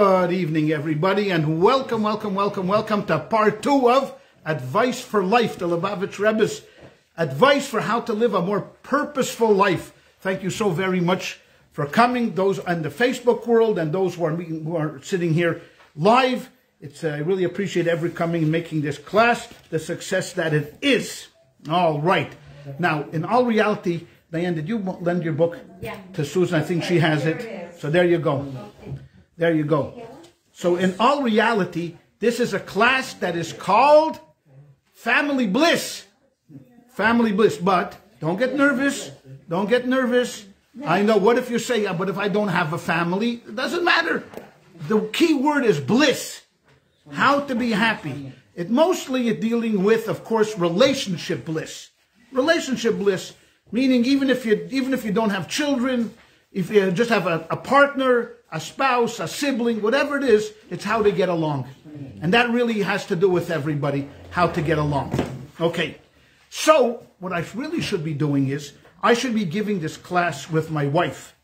Good evening, everybody, and welcome to part 2 of Advice for Life, the Lubavitch Rebbe's advice for how to live a more purposeful life. Thank you so very much for coming, those in the Facebook world and those who are sitting here live. I really appreciate every coming and making this class the success that it is. All right. Now, in all reality, Diane, did you lend your book to Susan? I think she has it. So there you go. There you go. So in all reality, this is a class that is called Family Bliss. Family Bliss. But don't get nervous. Don't get nervous. I know, what if you say, yeah, but if I don't have a family? It doesn't matter. The key word is bliss. How to be happy. It mostly is dealing with, of course, relationship bliss. Relationship bliss, meaning even if you don't have children, if you just have a partner, a spouse, a sibling, whatever it is, it's how to get along. And that really has to do with everybody, how to get along. Okay, so what I really should be doing is, I should be giving this class with my wife.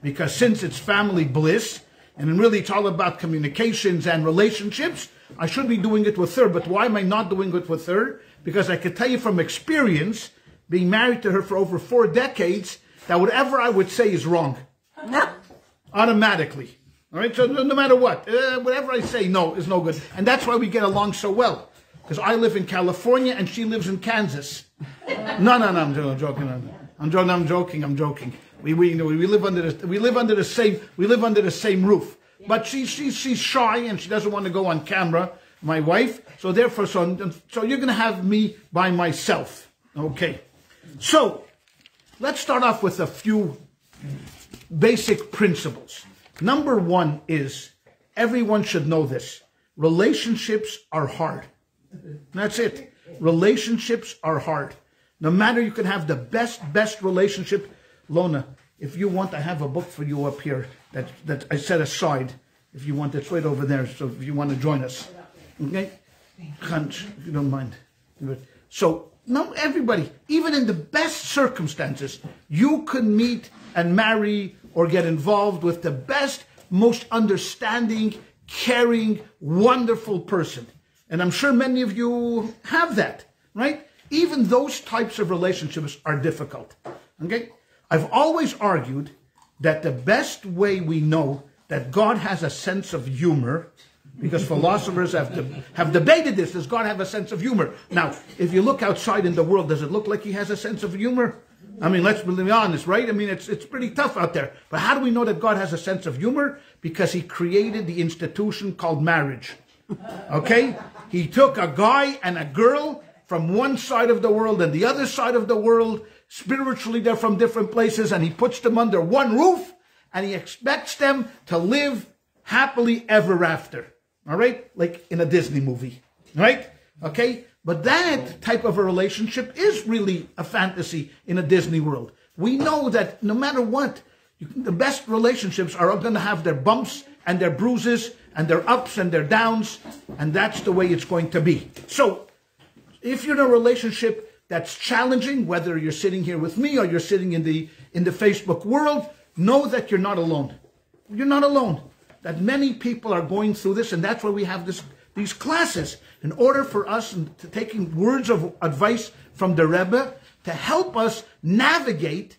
Because since it's family bliss, and really it's all about communications and relationships, I should be doing it with her. But why am I not doing it with her? Because I could tell you from experience, being married to her for over 4 decades, that whatever I would say is wrong. Automatically. All right? So no matter what, whatever I say, no, is no good. And that's why we get along so well. Because I live in California and she lives in Kansas. No, I'm joking. I'm joking. We live under the same roof. But she's shy and she doesn't want to go on camera, my wife. So therefore, so you're going to have me by myself. Okay. So let's start off with a few basic principles. Number 1 is, everyone should know this. Relationships are hard. That's it. Relationships are hard. No matter, you can have the best relationship. Lona, if you want, I have a book for you up here that I set aside. If you want, it's right over there. So if you want to join us. Okay? Hunch, if you don't mind. So, no, everybody, even in the best circumstances, you can meet and marry or get involved with the best, most understanding, caring, wonderful person. And I'm sure many of you have that, right? Even those types of relationships are difficult, okay? I've always argued that the best way we know that God has a sense of humor, because philosophers have debated this, does God have a sense of humor? Now, if you look outside in the world, does it look like he has a sense of humor? I mean, let's be honest, right? I mean, it's pretty tough out there. But how do we know that God has a sense of humor? Because he created the institution called marriage, okay? He took a guy and a girl from one side of the world and the other side of the world. Spiritually, they're from different places, and he puts them under one roof, and he expects them to live happily ever after. All right? Like in a Disney movie. Right? Okay? But that type of a relationship is really a fantasy in a Disney world. We know that no matter what, the best relationships are going to have their bumps and their bruises and their ups and their downs, and that's the way it's going to be. So, if you're in a relationship that's challenging, whether you're sitting here with me or you're sitting in the Facebook world, know that you're not alone. You're not alone. That many people are going through this, and that's why we have these classes, in order for us to taking words of advice from the Rebbe to help us navigate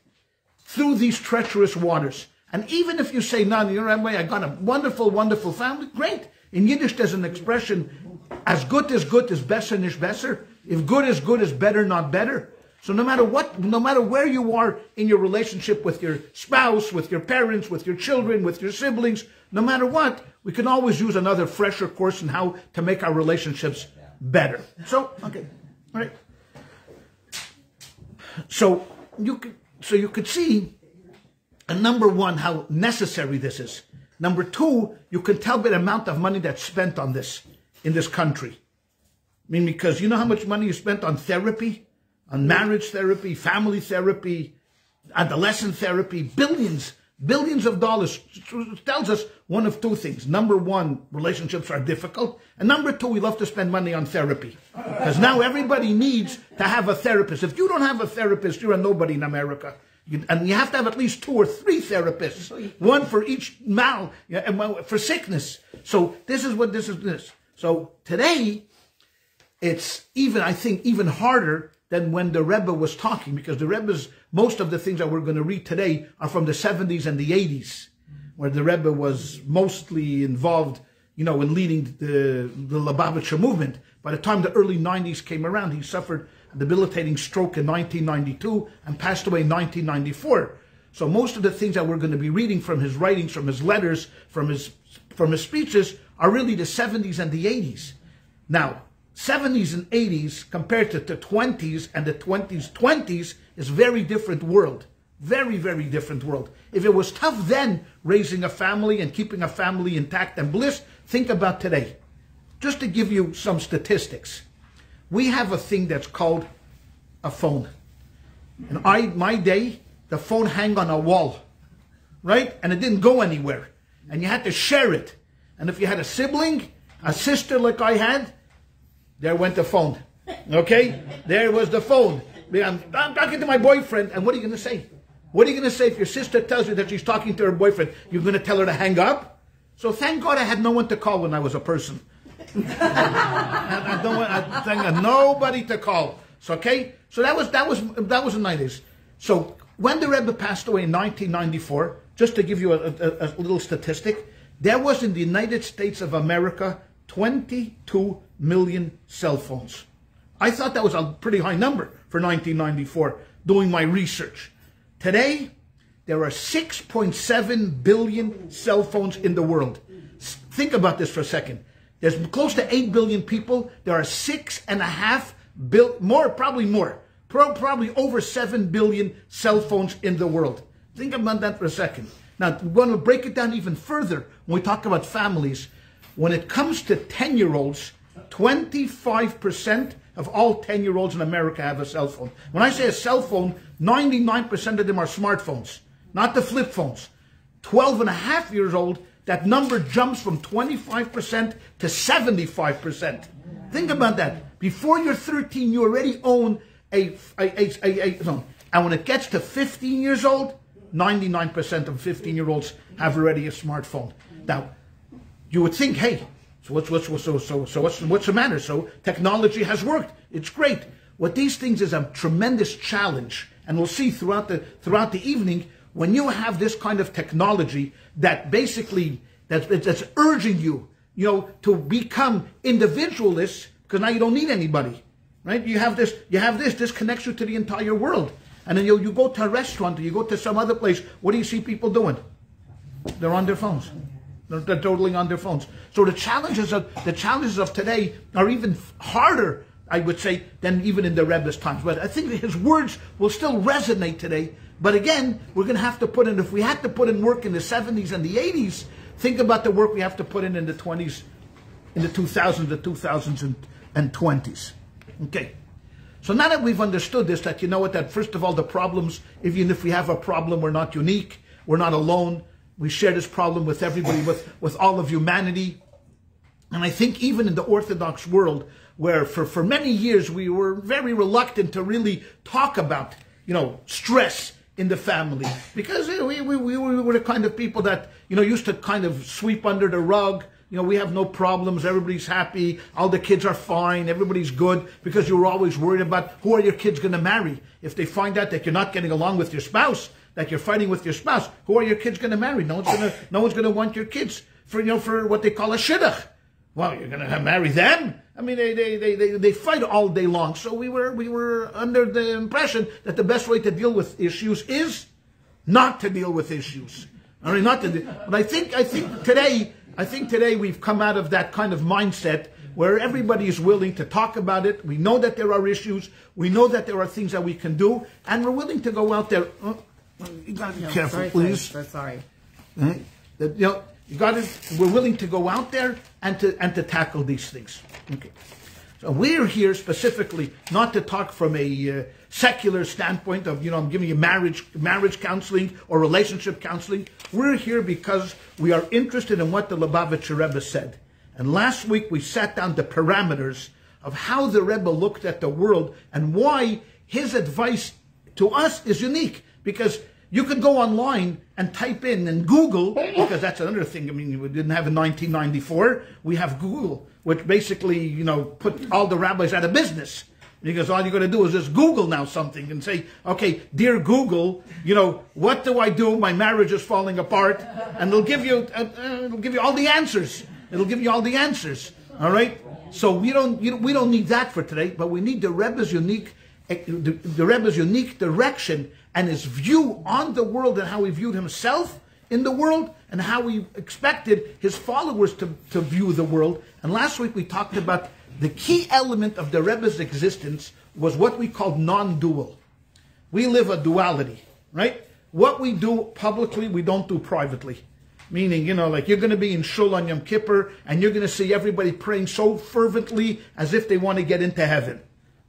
through these treacherous waters. And even if you say, no, you're Rebbe, I got a wonderful, wonderful family, great. In Yiddish, there's an expression, as good is besser nicht besser. If good is better, not better. So no matter what, no matter where you are in your relationship with your spouse, with your parents, with your children, with your siblings, no matter what, we can always use another fresher course in how to make our relationships better. So, okay, all right. So you could see, number 1, how necessary this is. Number 2, you can tell by the amount of money that's spent on this in this country. I mean, because you know how much money you spent on therapy, on marriage therapy, family therapy, adolescent therapy, billions of dollars. It tells us one of 2 things. Number 1, relationships are difficult. And number 2, we love to spend money on therapy. Because now everybody needs to have a therapist. If you don't have a therapist, you're a nobody in America. And you have to have at least 2 or 3 therapists, one for each for sickness. So this is what this is. So today, it's even, I think, even harder than when the Rebbe was talking, because the Rebbe's, most of the things that we're going to read today are from the 70s and the 80s, where the Rebbe was mostly involved, in leading the Lubavitcher movement. By the time the early 90s came around, he suffered a debilitating stroke in 1992 and passed away in 1994. So most of the things that we're going to be reading from his writings, from his letters, from his speeches, are really the 70s and the 80s. Now, 70s and 80s compared to the 20s and the 20s is very different world. Very, very different world. If it was tough then, raising a family and keeping a family intact and bliss, think about today. Just to give you some statistics, we have a thing that's called a phone. In my day, the phone hung on a wall, right? And it didn't go anywhere. And you had to share it. And if you had a sibling, a sister like I had, there went the phone. Okay? There was the phone. I'm talking to my boyfriend, and what are you going to say? What are you going to say if your sister tells you that she's talking to her boyfriend? You're going to tell her to hang up? So thank God I had no one to call when I was a person. I had nobody to call. So okay? So that was the 90s. So when the Rebbe passed away in 1994, just to give you a little statistic, there was in the United States of America 22 million cell phones. I thought that was a pretty high number for 1994, doing my research. Today, there are 6.7 billion cell phones in the world. Think about this for a second. There's close to 8 billion people. There are 6.5 billion, probably over 7 billion cell phones in the world. Think about that for a second. Now, we're going to break it down even further when we talk about families. When it comes to 10-year-olds, 25% of all 10-year-olds in America have a cell phone. When I say a cell phone, 99% of them are smartphones, not the flip phones. 12 and a half years old, that number jumps from 25% to 75%. Think about that. Before you're 13, you already own a phone. And when it gets to 15 years old, 99% of 15-year-olds have already a smartphone. Now, you would think, hey, so what's the matter? So technology has worked. It's great. What these things is a tremendous challenge, and we'll see throughout the evening, when you have this kind of technology that basically that's urging you, to become individualists, because now you don't need anybody, right? You have this connects you to the entire world. And then you go to a restaurant or you go to some other place, what do you see people doing? They're on their phones. They're totally on their phones. So the challenges of today are even harder, I would say, than even in the Rebbe's times. But I think his words will still resonate today. But again, we're going to have to put in, if we had to put in work in the 70s and the 80s, think about the work we have to put in the 20s, in the 2000s, the 2020s. Okay. So now that we've understood this, that that first of all, the problems, even if we have a problem, we're not unique, we're not alone. We share this problem with everybody, with all of humanity. And I think even in the Orthodox world, where for many years we were very reluctant to really talk about, stress in the family. Because we were the kind of people that, used to kind of sweep under the rug. We have no problems, everybody's happy, all the kids are fine, everybody's good, because you were always worried about who are your kids going to marry. If they find out that you're not getting along with your spouse, that you're fighting with your spouse, who are your kids going to marry? No one's going to want your kids for what they call a shidduch. Well, you're going to marry them? I mean, they fight all day long. So we were under the impression that the best way to deal with issues is not to deal with issues. I mean, but I think today we've come out of that kind of mindset where everybody is willing to talk about it. We know that there are issues. We know that there are things that we can do, and we're willing to go out there. You got to be careful, please. Sorry. Right? We're willing to go out there and to tackle these things. Okay. So we're here specifically not to talk from a secular standpoint of, I'm giving you marriage counseling or relationship counseling. We're here because we are interested in what the Lubavitcher Rebbe said. And last week we sat down the parameters of how the Rebbe looked at the world and why his advice to us is unique. Because You could go online and type in and Google, because that's another thing. I mean, we didn't have in 1994. We have Google, which basically, you know, put all the rabbis out of business. Because all you got to do is just Google now something and say, okay, dear Google, you know, what do I do? My marriage is falling apart. And it'll give you all the answers. It'll give you all the answers. All right? So we don't need that for today, but we need the Rebbe's unique direction and his view on the world and how he viewed himself in the world and how he expected his followers to view the world. And last week we talked about the key element of the Rebbe's existence was what we call non-dual. We live a duality, right? What we do publicly, we don't do privately. Meaning, you know, like you're going to be in Shul on Yom Kippur and you're going to see everybody praying so fervently as if they want to get into heaven.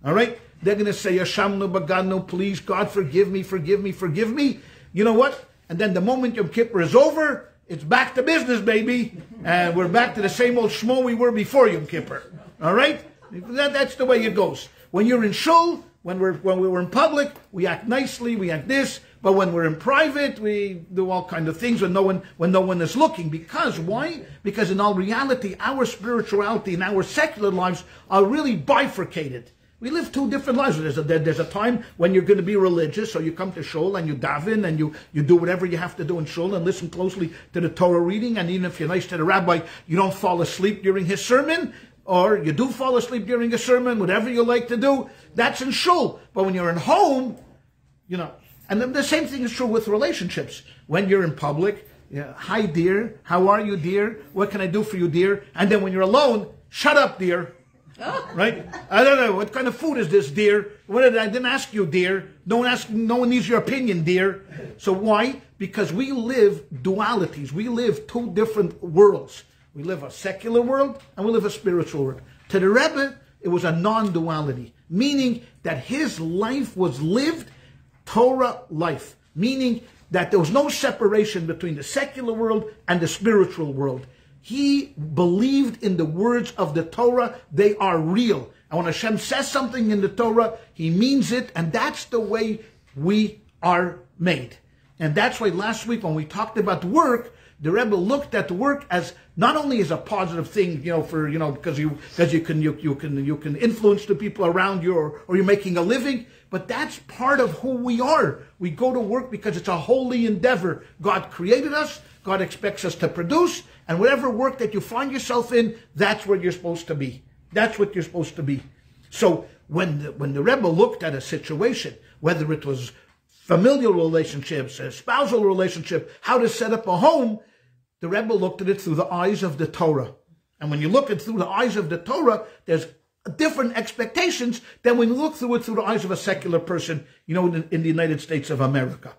All right? They're going to say, Yashamnu Baganu, please, God, forgive me, forgive me, forgive me. You know what? And then the moment Yom Kippur is over, it's back to business, baby. And we're back to the same old schmo we were before Yom Kippur. All right? That's the way it goes. When you're in Shul, when we're in public, we act nicely, we act this. But when we're in private, we do all kinds of things when no one is looking. Because why? Because in all reality, our spirituality and our secular lives are really bifurcated. We live two different lives. There's a time when you're going to be religious, so you come to shul and you daven and you do whatever you have to do in shul and listen closely to the Torah reading. And even if you're nice to the rabbi, you don't fall asleep during his sermon, or you do fall asleep during a sermon, whatever you like to do. That's in shul. But when you're in home, you know, and the same thing is true with relationships. When you're in public, yeah, hi dear, how are you dear? What can I do for you dear? And then when you're alone, shut up dear. Right? I don't know. What kind of food is this, dear? I didn't ask you, dear. No one needs your opinion, dear. So why? Because we live dualities. We live two different worlds. We live a secular world and we live a spiritual world. To the Rebbe, it was a non-duality, meaning that his life was lived Torah life, meaning that there was no separation between the secular world and the spiritual world. He believed in the words of the Torah. They are real. And when Hashem says something in the Torah, he means it. And that's the way we are made. And that's why last week when we talked about work, the Rebbe looked at work as not only as a positive thing, you know, because you can influence the people around you or you're making a living, but that's part of who we are. We go to work because it's a holy endeavor. God created us. God expects us to produce. And whatever work that you find yourself in, that's where you're supposed to be. That's what you're supposed to be. So when the Rebbe looked at a situation, whether it was familial relationships, a spousal relationship, how to set up a home, the Rebbe looked at it through the eyes of the Torah. And when you look at it through the eyes of the Torah, there's different expectations than when you look through it through the eyes of a secular person, you know, in the United States of America.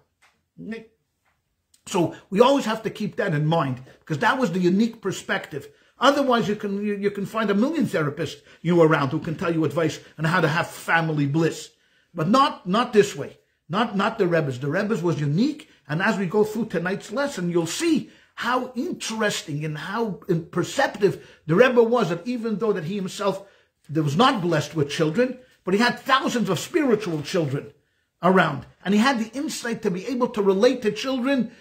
So we always have to keep that in mind, because that was the unique perspective. Otherwise, you can find a million therapists around who can tell you advice on how to have family bliss, but not this way. Not the Rebbe's. The Rebbe's was unique, and as we go through tonight's lesson, you'll see how interesting and how perceptive the Rebbe was. That even though that he himself was not blessed with children, but he had thousands of spiritual children around, and he had the insight to be able to relate to children.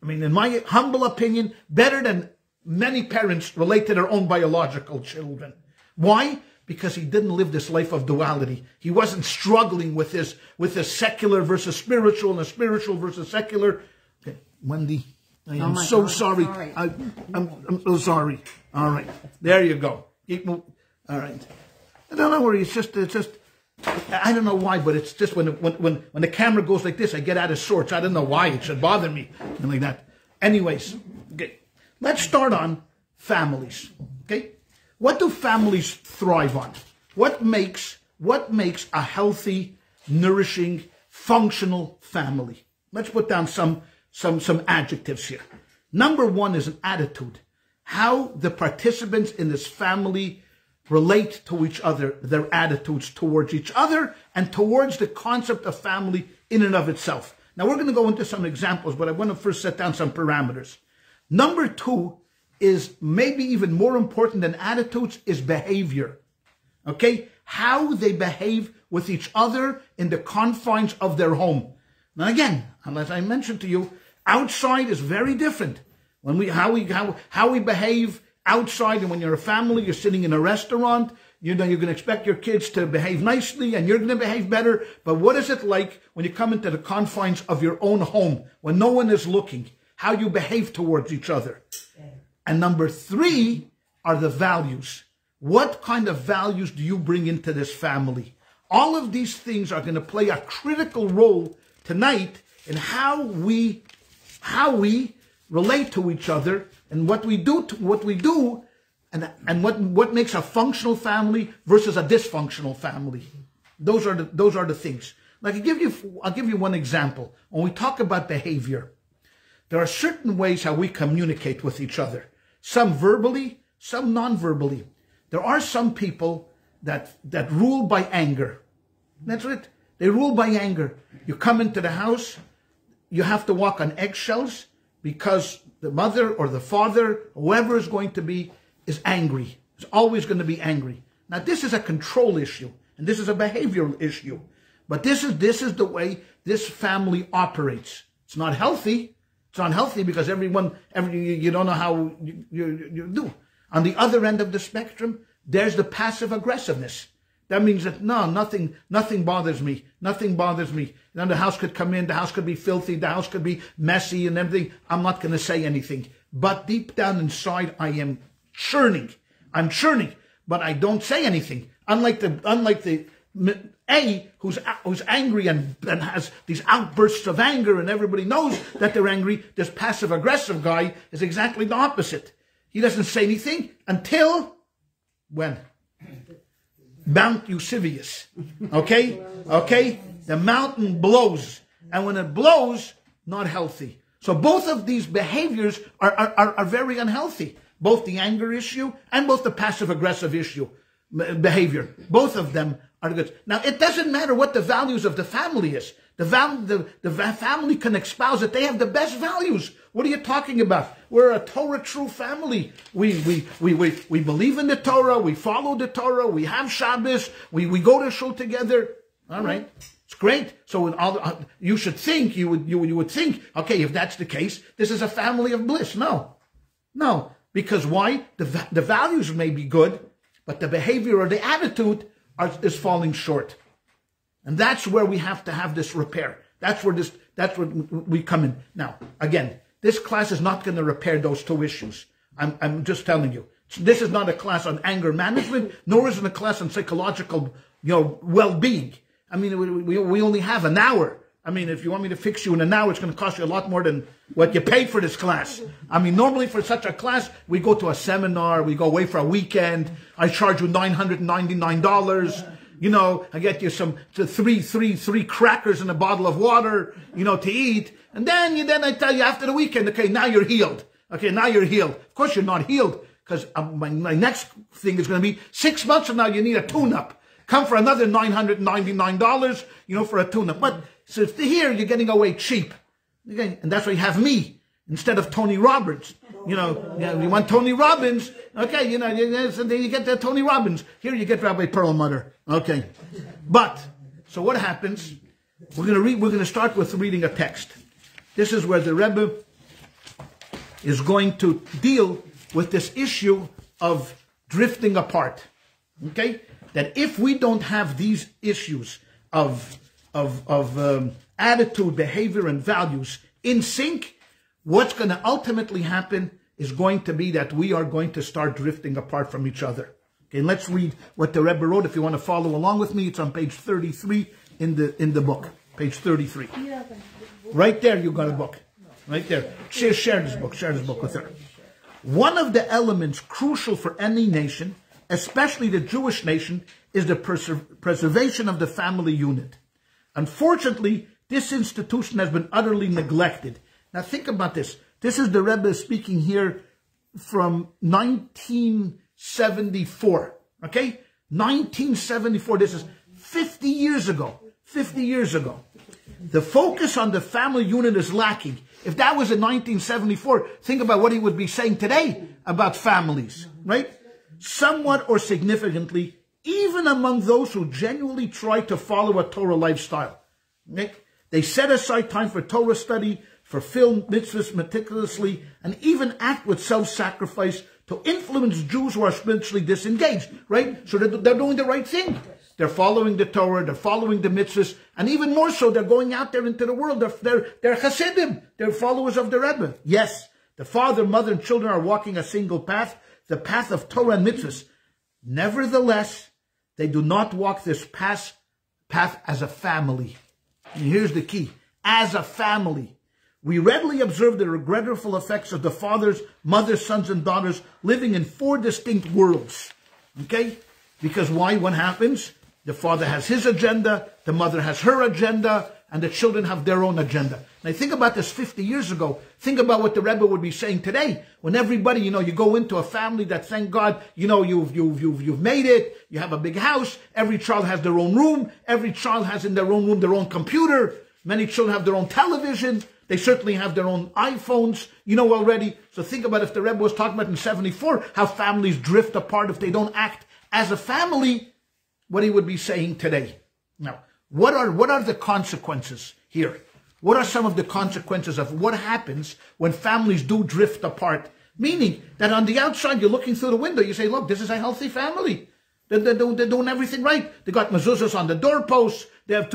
I mean, in my humble opinion, better than many parents relate to their own biological children. Why? Because he didn't live this life of duality. He wasn't struggling with this secular versus spiritual and a spiritual versus secular. Okay, Wendy, I am so sorry. I'm so sorry. All right, there you go. All right. I don't know where it's just. I don't know why, but it's just when the camera goes like this, I get out of sorts. I don't know why it should bother me and like that. Anyways, okay, let's start on families. Okay, what do families thrive on? What makes a healthy, nourishing, functional family? Let's put down some adjectives here. Number one is an attitude. How the participants in this family relate to each other, their attitudes towards each other and towards the concept of family in and of itself. Now, we're going to go into some examples, but I want to first set down some parameters. Number two is maybe even more important than attitudes is behavior. Okay? How they behave with each other in the confines of their home. Now again, as I mentioned to you, outside is very different. How we behave outside, and when you're a family, you're sitting in a restaurant, you're going to expect your kids to behave nicely, and you're going to behave better. But what is it like when you come into the confines of your own home, when no one is looking, how you behave towards each other? And number 3 are the values. What kind of values do you bring into this family? All of these things are going to play a critical role tonight in how we relate to each other, and what we do, and what makes a functional family versus a dysfunctional family. Those are the things. Like I'll give you one example. When we talk about behavior, there are certain ways how we communicate with each other. Some verbally, some non-verbally. There are some people that rule by anger. That's it. They rule by anger. You come into the house, you have to walk on eggshells because the mother or the father, whoever is going to be, is angry. Is always going to be angry. Now this is a control issue, and this is a behavioral issue. But this is the way this family operates. It's not healthy. It's not healthy because you don't know how you do. On the other end of the spectrum, there's the passive aggressiveness. That means that nothing bothers me. Nothing bothers me. Then the house could come in, the house could be filthy, the house could be messy and everything. I'm not going to say anything. But deep down inside, I am churning. I'm churning, but I don't say anything. Unlike the A who's angry and has these outbursts of anger, and everybody knows that they're angry. This passive aggressive guy is exactly the opposite. He doesn't say anything until when? Mount Eusebius. Okay? Okay? The mountain blows. And when it blows, not healthy. So both of these behaviors are very unhealthy. Both the anger issue and both the passive-aggressive issue, behavior. Both of them are good. Now, it doesn't matter what the values of the family is. The family can espouse that they have the best values. What are you talking about? We're a Torah true family. We believe in the Torah. We follow the Torah. We have Shabbos. We go to shul together. All right. It's great. So you should think, you would think, okay, if that's the case, this is a family of bliss. No. Because why? The values may be good, but the behavior or the attitude is falling short. And that's where we have to have this repair. That's where we come in. Now, again, this class is not going to repair those two issues. I'm just telling you. This is not a class on anger management, nor is it a class on psychological, well-being. I mean, we only have an hour. I mean, if you want me to fix you in an hour, it's going to cost you a lot more than what you paid for this class. I mean, normally for such a class, we go to a seminar, we go away for a weekend. I charge you $999. I get you three crackers and a bottle of water, to eat. And then I tell you after the weekend, okay, now you're healed. Okay, now you're healed. Of course you're not healed, because my next thing is going to be 6 months from now, you need a tune-up. Come for another $999, for a tune-up. But so here you're getting away cheap. Okay, and that's why you have me instead of Tony Robbins. You want Tony Robbins. Okay, so then you get the Tony Robbins. Here you get Rabbi Perlmutter. Okay. But, so what happens? We're going to start with reading a text. This is where the Rebbe is going to deal with this issue of drifting apart. Okay? That if we don't have these issues of attitude, behavior, and values in sync, what's going to ultimately happen is going to be that we are going to start drifting apart from each other. Okay, and let's read what the Rebbe wrote. If you want to follow along with me, it's on page 33 in the book. Page 33. Right there, you got a book. Right there. Share this book. Share this book with her. One of the elements crucial for any nation, especially the Jewish nation, is the preservation of the family unit. Unfortunately, this institution has been utterly neglected. Now think about this. This is the Rebbe speaking here from 1974. Okay? 1974. This is 50 years ago. 50 years ago. The focus on the family unit is lacking. If that was in 1974, think about what he would be saying today about families. Right? Somewhat or significantly, even among those who genuinely try to follow a Torah lifestyle. Okay? They set aside time for Torah study, fulfill mitzvahs meticulously, and even act with self-sacrifice to influence Jews who are spiritually disengaged, right? So they're doing the right thing. They're following the Torah, they're following the mitzvahs, and even more so, they're going out there into the world. They're Hasidim, they're followers of the Rebbe. Yes, the father, mother, and children are walking a single path, the path of Torah and mitzvahs. Nevertheless, they do not walk this path as a family. And here's the key. As a family. We readily observe the regretful effects of the fathers, mothers, sons, and daughters living in 4 distinct worlds. Okay? Because why? What happens? The father has his agenda, the mother has her agenda, and the children have their own agenda. Now think about this 50 years ago. Think about what the Rebbe would be saying today. When everybody, you go into a family that, thank God, you've made it. You have a big house. Every child has their own room. Every child has in their own room their own computer. Many children have their own television. They certainly have their own iPhones, already. So think about if the Rebbe was talking about in 74, how families drift apart if they don't act as a family, what he would be saying today. Now, what are the consequences here? What are some of the consequences of what happens when families do drift apart? Meaning that on the outside, you're looking through the window, you say, look, this is a healthy family. They're doing everything right. They got mezuzahs on the doorposts. They have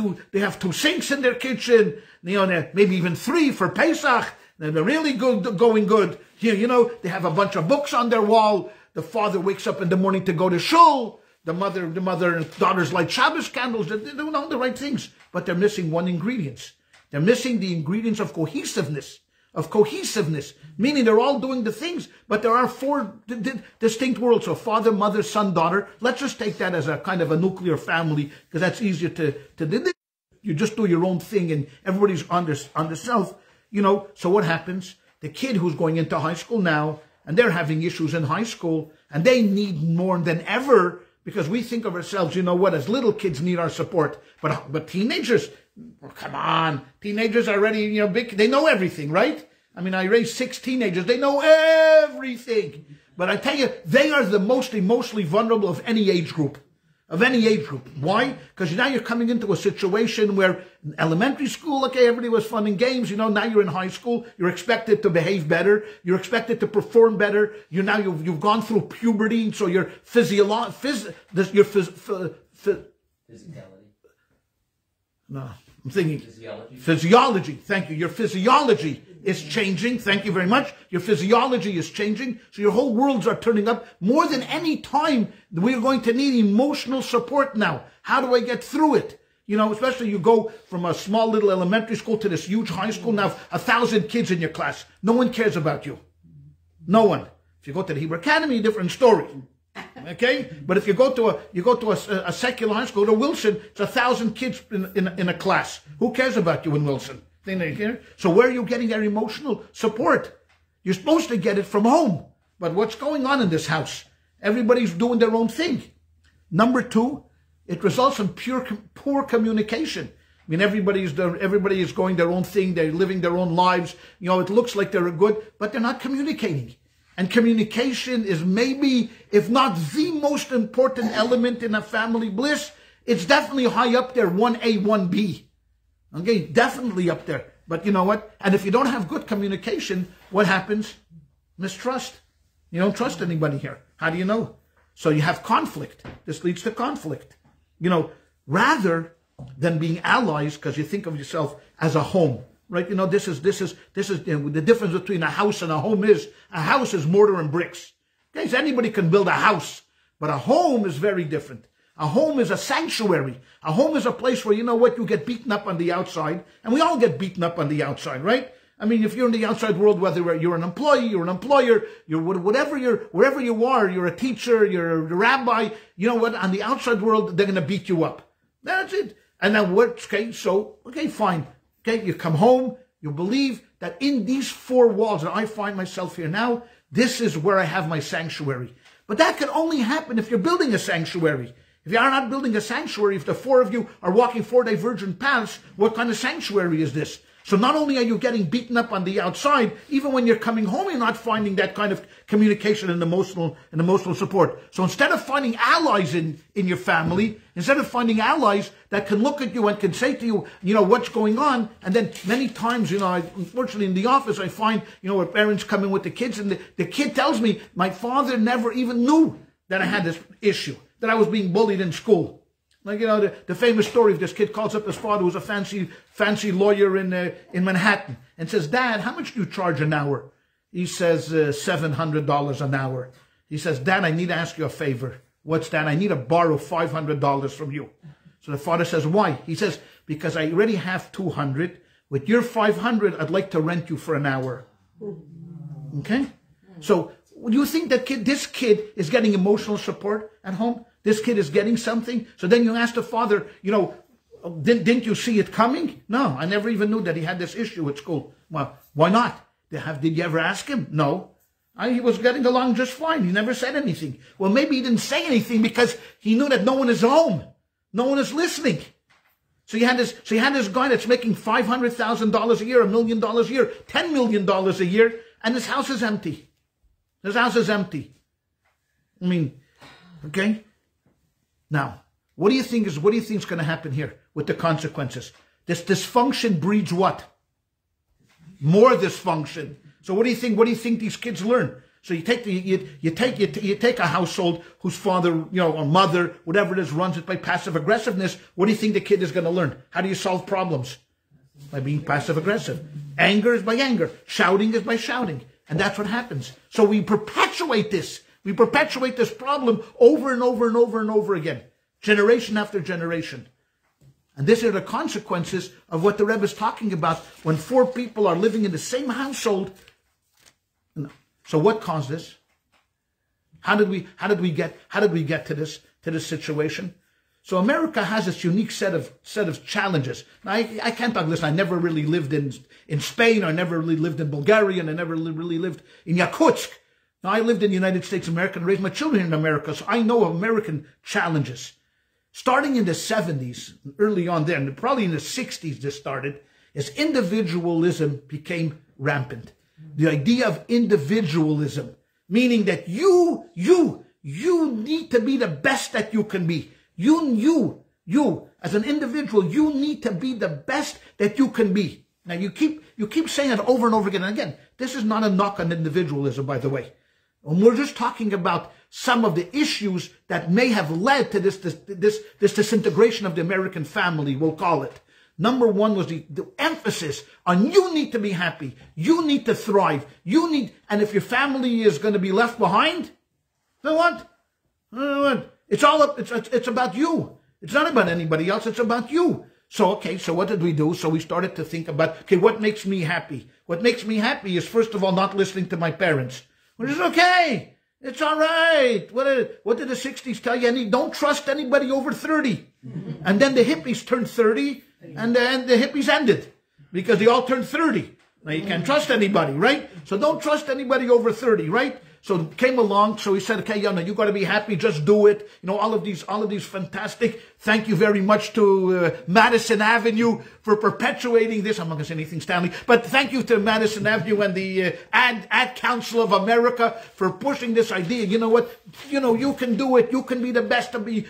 two sinks in their kitchen. Maybe even 3 for Pesach. They're really good, going good. They have a bunch of books on their wall. The father wakes up in the morning to go to shul. The mother and daughters light Shabbos candles. They're doing all the right things. But they're missing one ingredient. They're missing the ingredients of cohesiveness. Meaning they're all doing the things, but there are 4 distinct worlds. So father, mother, son, daughter. Let's just take that as a kind of a nuclear family, because that's easier to do. You just do your own thing and everybody's on the self. So what happens? The kid who's going into high school now, and they're having issues in high school, and they need more than ever, because we think of ourselves, as little kids need our support. But teenagers, come on, teenagers are already, big, they know everything, right? I mean, I raised 6 teenagers, they know everything. But I tell you, they are the most emotionally vulnerable of any age group. Why? Because now you're coming into a situation where in elementary school, okay, everybody was fun and games. Now you're in high school. You're expected to behave better. You're expected to perform better. You've gone through puberty, so your physicality. No, I'm thinking physiology. Thank you. Your physiology is changing. Thank you very much. Your physiology is changing. So your whole worlds are turning up. More than any time, we're going to need emotional support now. How do I get through it? Especially you go from a small little elementary school to this huge high school. Now, 1,000 kids in your class. No one cares about you. No one. If you go to the Hebrew Academy, different story. Okay? But if you go to a secular high school, to Wilson, it's 1,000 kids in a class. Who cares about you in Wilson? So where are you getting your emotional support? You're supposed to get it from home. But what's going on in this house? Everybody's doing their own thing. Number 2, it results in poor communication. I mean, everybody is going their own thing. They're living their own lives. It looks like they're good, but they're not communicating. And communication is maybe, if not the most important element in a family bliss, it's definitely high up there, 1A, 1B. Okay, definitely up there. But you know what? And if you don't have good communication, what happens? Mistrust. You don't trust anybody here. How do you know? So you have conflict. This leads to conflict. Rather than being allies, because you think of yourself as a home, right? This is the difference between a house and a home is a house is mortar and bricks. Okay, so anybody can build a house, but a home is very different. A home is a sanctuary. A home is a place where, you get beaten up on the outside. And we all get beaten up on the outside, right? I mean, if you're in the outside world, whether you're an employee, you're an employer, wherever you are, you're a teacher, you're a rabbi, you know what? On the outside world, they're going to beat you up. That's it. And then fine. Okay, you come home, you believe that in these 4 walls that I find myself here now, this is where I have my sanctuary. But that can only happen if you're building a sanctuary. If you are not building a sanctuary, if the 4 of you are walking 4 divergent paths, what kind of sanctuary is this? So not only are you getting beaten up on the outside, even when you're coming home, you're not finding that kind of communication and emotional support. So instead of finding allies in your family, instead of finding allies that can look at you and can say to you, what's going on, and then many times, unfortunately in the office, I find, where parents come in with the kids, and the kid tells me, my father never even knew that I had this issue, that I was being bullied in school. Like, the famous story of this kid calls up his father, who's a fancy lawyer in Manhattan, and says, Dad, how much do you charge an hour? He says, $700 an hour. He says, Dad, I need to ask you a favor. What's that? I need to borrow $500 from you. So the father says, why? He says, because I already have 200. With your 500, I'd like to rent you for an hour. Okay? So, do you think that this kid is getting emotional support at home? This kid is getting something? So then you ask the father, didn't you see it coming? No, I never even knew that he had this issue at school. Well, why not? Did you ever ask him? No. He was getting along just fine. He never said anything. Well, maybe he didn't say anything because he knew that no one is home. No one is listening. So you had this guy that's making $500,000 a year, $1 million a year, $10 million a year, and his house is empty. His house is empty. I mean, okay? Now, what do you think is going to happen here with the consequences? This dysfunction breeds what? More dysfunction. So what do you think? What do you think these kids learn? So you take a household whose father, or mother, whatever it is, runs it by passive aggressiveness. What do you think the kid is going to learn? How do you solve problems? By being passive aggressive. Anger is by anger. Shouting is by shouting. And that's what happens. So we perpetuate this. We perpetuate this problem over and over and over and over again, generation after generation. And these are the consequences of what the Rebbe is talking about when 4 people are living in the same household. So what caused this? How did we get to this situation? So America has this unique set of challenges. Now, I can't talk. Listen, I never really lived in Spain. I never really lived in Bulgaria, and I never really lived in Yakutsk. Now, I lived in the United States of America and raised my children in America, so I know American challenges. Starting in the 70s, early on then, probably in the 60s this started, as individualism became rampant. The idea of individualism, meaning that you need to be the best that you can be. You, as an individual, you need to be the best that you can be. Now, you keep saying it over and over again. And again, this is not a knock on individualism, by the way. And we're just talking about some of the issues that may have led to this disintegration of the American family, we'll call it. Number one was the emphasis on you need to be happy. You need to thrive. And if your family is going to be left behind, then what? It's about you. It's not about anybody else. It's about you. So, okay, so what did we do? So we started to think about, okay, what makes me happy? What makes me happy is, first of all, not listening to my parents. Which is okay. It's all right. What did the 60s tell you? Don't trust anybody over 30. And then the hippies turned 30, and then the hippies ended because they all turned 30. Now, you can't trust anybody, right? So don't trust anybody over 30, right? So it came along, so he said, okay, you got to be happy, just do it. All of these fantastic, thank you very much to Madison Avenue for perpetuating this. I'm not going to say anything, Stanley, but thank you to Madison Avenue and the Ad Council of America for pushing this idea. You know what? You can do it. You can be the best of me.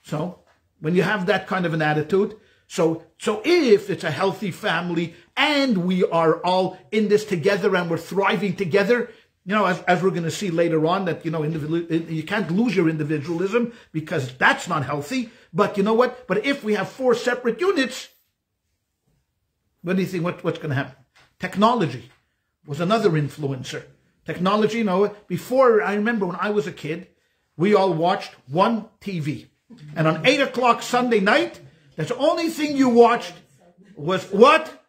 So when you have that kind of an attitude, so if it's a healthy family and we are all in this together and we're thriving together, as we're going to see later on, that, you can't lose your individualism because that's not healthy. But you know what? But if we have 4 separate units, what do you think? What's going to happen? Technology was another influencer. Technology, before, I remember when I was a kid, we all watched one TV. And on 8 o'clock Sunday night, that's the only thing you watched was what?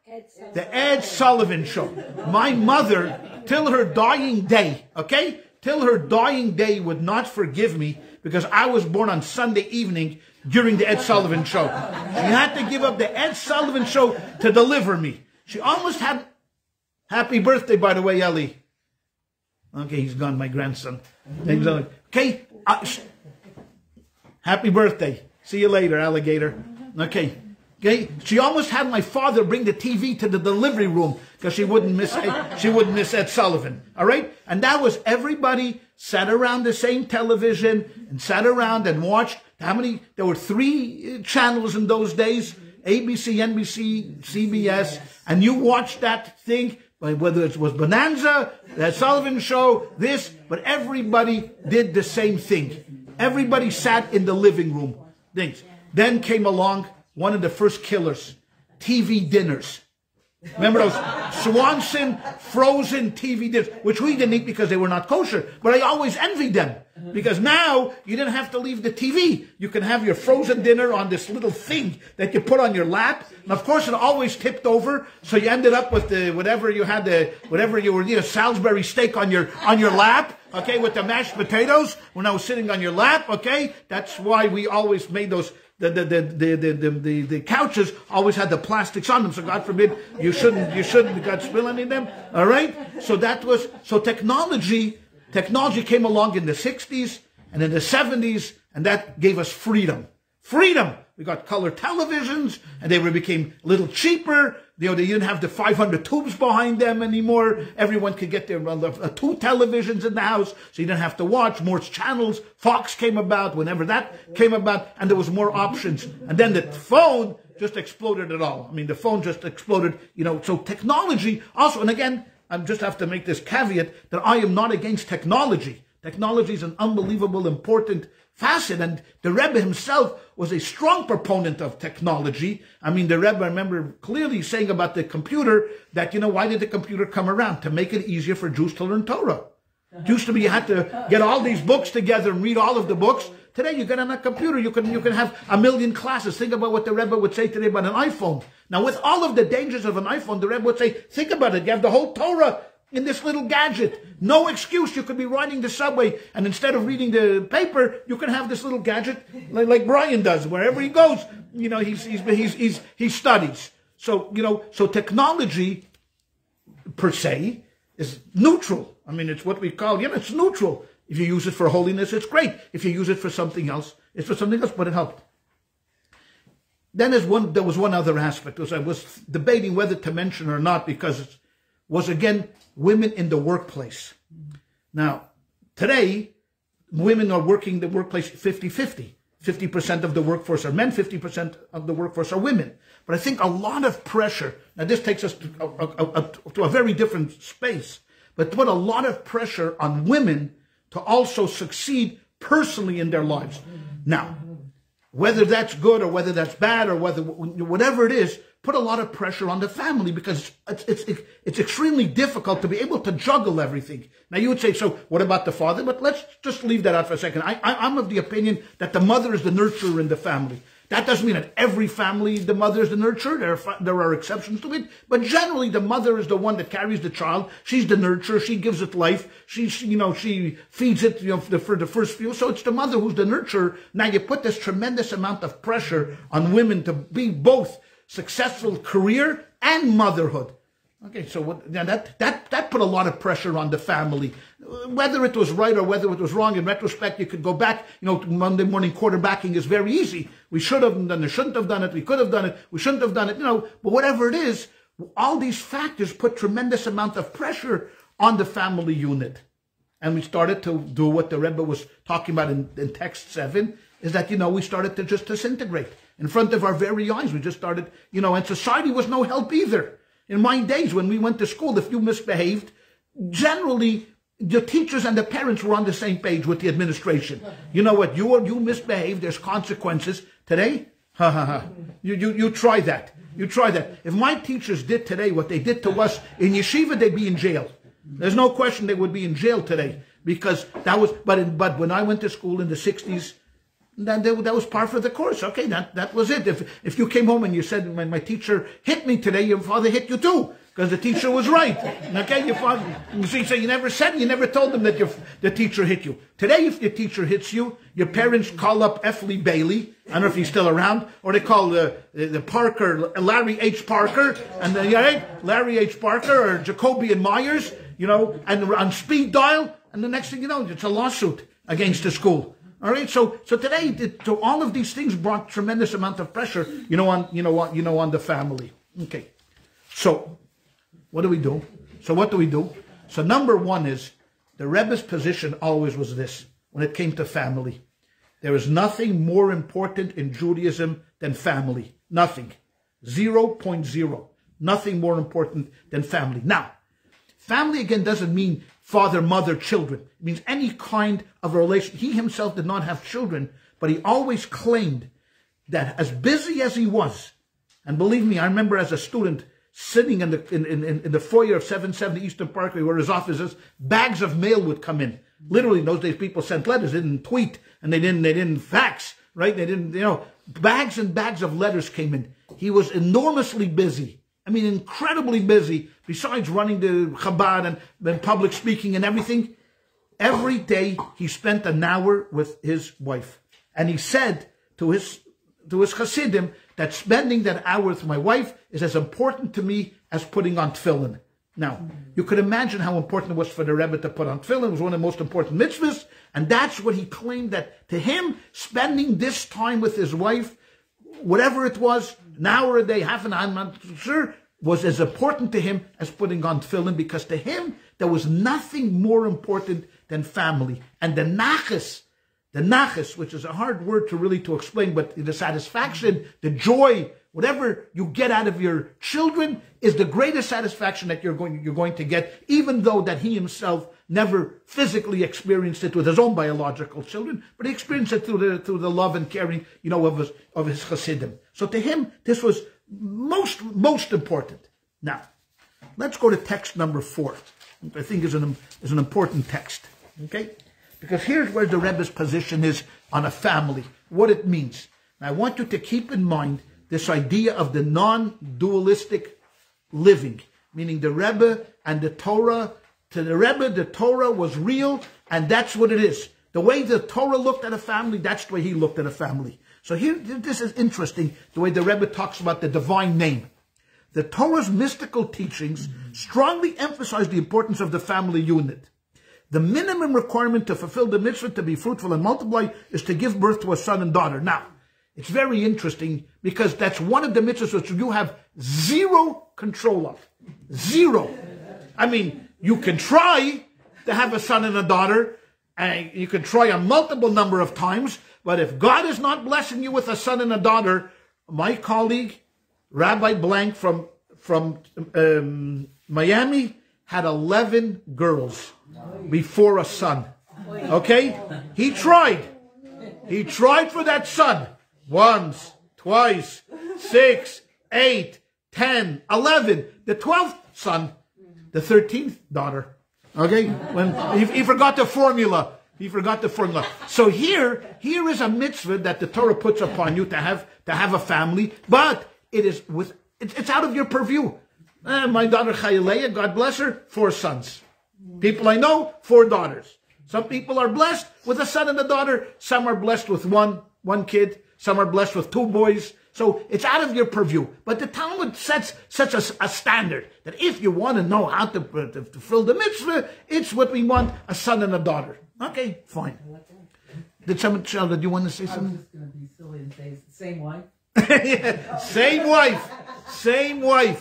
The Ed Sullivan Show. My mother, till her dying day, okay? Till her dying day would not forgive me because I was born on Sunday evening during the Ed Sullivan Show. She had to give up the Ed Sullivan Show to deliver me. She almost had... Happy birthday, by the way, Ellie. Okay, he's gone, my grandson. Okay, happy birthday. See you later, alligator. Okay. Okay, she almost had my father bring the TV to the delivery room because she wouldn't miss Ed Sullivan. All right, and that was everybody sat around the same television and sat around and watched. How many? There were 3 channels in those days: ABC, NBC, CBS, and you watched that thing. Whether it was Bonanza, the Sullivan Show, this, but everybody did the same thing. Everybody sat in the living room. Things. Then came along one of the first killers, TV dinners. Remember those Swanson frozen TV dinners, which we didn't eat because they were not kosher, but I always envied them. Because now you didn't have to leave the TV. You can have your frozen dinner on this little thing that you put on your lap. And of course it always tipped over, so you ended up with whatever you were, Salisbury steak on your lap, okay, with the mashed potatoes when I was sitting on your lap, okay? That's why we always made those. The couches always had the plastics on them, so God forbid you shouldn't God spill any of them. All right? So technology came along in the 60s and in the 70s, and that gave us freedom. Freedom! We got color televisions, and they became a little cheaper. They didn't have the 500 tubes behind them anymore. Everyone could get their 2 televisions in the house, so you didn't have to watch more channels. Fox came about whenever that came about, and there was more options. And then the phone just exploded it all. I mean, the phone just exploded, so technology also, and again, I just have to make this caveat that I am not against technology. Technology is an unbelievable, important facet, and the Rebbe himself was a strong proponent of technology. I mean, the Rebbe, I remember clearly saying about the computer that, why did the computer come around? To make it easier for Jews to learn Torah. It used to be you had to get all these books together and read all of the books. Today, you get on a computer, you can have 1 million classes. Think about what the Rebbe would say today about an iPhone. Now, with all of the dangers of an iPhone, the Rebbe would say, think about it, you have the whole Torah in this little gadget. No excuse. You could be riding the subway, and instead of reading the paper, you can have this little gadget like Brian does. Wherever he goes, he studies. So technology per se is neutral. I mean, it's what we call, it's neutral. If you use it for holiness, it's great. If you use it for something else, it's for something else, but it helped. Then there was one other aspect, which I was debating whether to mention or not, because it was, again, women in the workplace. Now, today, women are working the workplace 50-50. 50% of the workforce are men, 50% of the workforce are women. But I think a lot of pressure, now this takes us to a very different space, but put a lot of pressure on women to also succeed personally in their lives. Now, whether that's good or whether that's bad or whatever it is, put a lot of pressure on the family, because it's extremely difficult to be able to juggle everything. Now you would say, so what about the father? But let's just leave that out for a second. I'm of the opinion that the mother is the nurturer in the family. That doesn't mean that every family, the mother is the nurturer. There are exceptions to it. But generally, the mother is the one that carries the child. She's the nurturer. She gives it life. She feeds it, for the first few. So it's the mother who's the nurturer. Now you put this tremendous amount of pressure on women to be both successful career and motherhood. Okay, so that put a lot of pressure on the family. Whether it was right or whether it was wrong, in retrospect, you could go back. Monday morning quarterbacking is very easy. We should have done it, shouldn't have done it. We could have done it, we shouldn't have done it. But whatever it is, all these factors put tremendous amount of pressure on the family unit. And we started to do what the Rebbe was talking about in text 7, is that, we started to just disintegrate in front of our very eyes. We just started, and society was no help either. In my days, when we went to school, if you misbehaved, generally, the teachers and the parents were on the same page with the administration. You know what? You misbehaved, there's consequences. Today, you try that. You try that. If my teachers did today what they did to us in yeshiva, they'd be in jail. There's no question they would be in jail today, because that was, but when I went to school in the 60s, that was par for the course. Okay, that was it. If you came home and you said, my teacher hit me today, your father hit you too, because the teacher was right. Okay, your father. So you never told them that the teacher hit you. Today, if your teacher hits you, your parents call up Effley Bailey. I don't know if he's still around, or they call the Parker, Larry H. Parker, and Larry H. Parker or Jacoby and Myers, and on speed dial, and the next thing you know, it's a lawsuit against the school. All right, so today, so all of these things brought tremendous amount of pressure, on the family. Okay, so what do we do? So number one is the Rebbe's position always was this when it came to family. There is nothing more important in Judaism than family. Nothing. 0.0. Nothing more important than family. Now, family again doesn't mean father, mother, children. It means any kind of a relation. He himself did not have children, but he always claimed that as busy as he was, and believe me, I remember as a student sitting in the foyer of 770 Eastern Parkway where his office is, bags of mail would come in. Literally, in those days, people sent letters. They didn't tweet, and they didn't fax, right? They didn't, bags and bags of letters came in. He was enormously busy. I mean, incredibly busy. Besides running the Chabad and public speaking and everything, every day he spent an hour with his wife. And he said to his Hasidim that spending that hour with my wife is as important to me as putting on tefillin. Now, you could imagine how important it was for the Rebbe to put on tefillin. It was one of the most important mitzvahs. And that's what he claimed, that to him, spending this time with his wife, whatever it was, an hour a day, half an hour, I'm not sure, was as important to him as putting on tefillin, because to him, there was nothing more important than family. And the nachas, which is a hard word to explain, but the satisfaction, the joy, whatever you get out of your children is the greatest satisfaction that you're going to get, even though that he himself never physically experienced it with his own biological children, but he experienced it through the love and caring, of his Hasidim. So to him, this was most important. Now, let's go to text number 4. I think is an important text. Okay? Because here's where the Rebbe's position is on a family, what it means. Now, I want you to keep in mind this idea of the non-dualistic living, meaning the Rebbe and the Torah. To the Rebbe, the Torah was real, and that's what it is. The way the Torah looked at a family, that's the way he looked at a family. So here, this is interesting, the way the Rebbe talks about the divine name. The Torah's mystical teachings strongly emphasize the importance of the family unit. The minimum requirement to fulfill the mitzvah to be fruitful and multiply is to give birth to a son and daughter. Now, it's very interesting because that's one of the mitzvahs which you have zero control of. Zero. I mean, you can try to have a son and a daughter, and you can try a multiple number of times, but if God is not blessing you with a son and a daughter, my colleague, Rabbi Blank from Miami, had 11 girls before a son. Okay? He tried. He tried for that son. Once, twice, 6, 8, 10, 11. The 12th son, the 13th daughter. Okay? When he forgot the formula. He forgot the formula. So here is a mitzvah that the Torah puts upon you to have a family, but it's out of your purview. My daughter Chayaleya, God bless her, 4 sons. People I know, 4 daughters. Some people are blessed with a son and a daughter. Some are blessed with one kid. Some are blessed with 2 boys. So it's out of your purview. But the Talmud sets a standard that if you want to know how to fulfill the mitzvah, it's what we want, a son and a daughter. Okay, fine. Did you want to say something? I was just going to be silly and say it's the same wife. Yeah, same wife.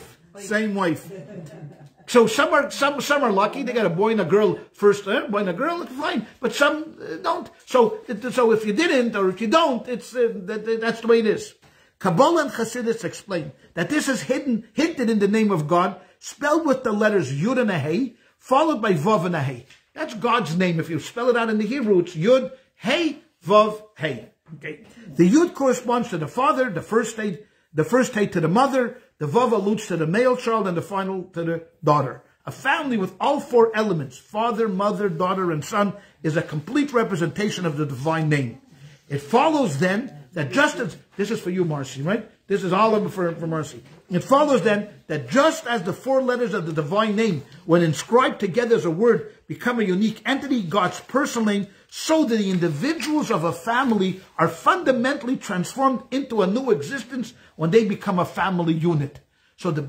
So some are lucky. They got a boy and a girl first. Boy and a girl, it's fine. But some don't. So if you didn't or if you don't, it's that's the way it is. Kabbalah and Chassidus explain that this is hinted in the name of God, spelled with the letters Yud and a Hey, followed by Vav and a Hey. That's God's name. If you spell it out in the Hebrew, it's Yud, Hey, Vav, Hey. Okay. The Yud corresponds to the father, the first Hey to the mother, the Vav alludes to the male child, and the final to the daughter. A family with all 4 elements, father, mother, daughter, and son, is a complete representation of the divine name. It follows then that just as, this is for you, Marcy, right? This is all of it for Marcy. It follows then that just as the 4 letters of the divine name, when inscribed together as a word, become a unique entity, God's personal name, so that the individuals of a family are fundamentally transformed into a new existence when they become a family unit. So the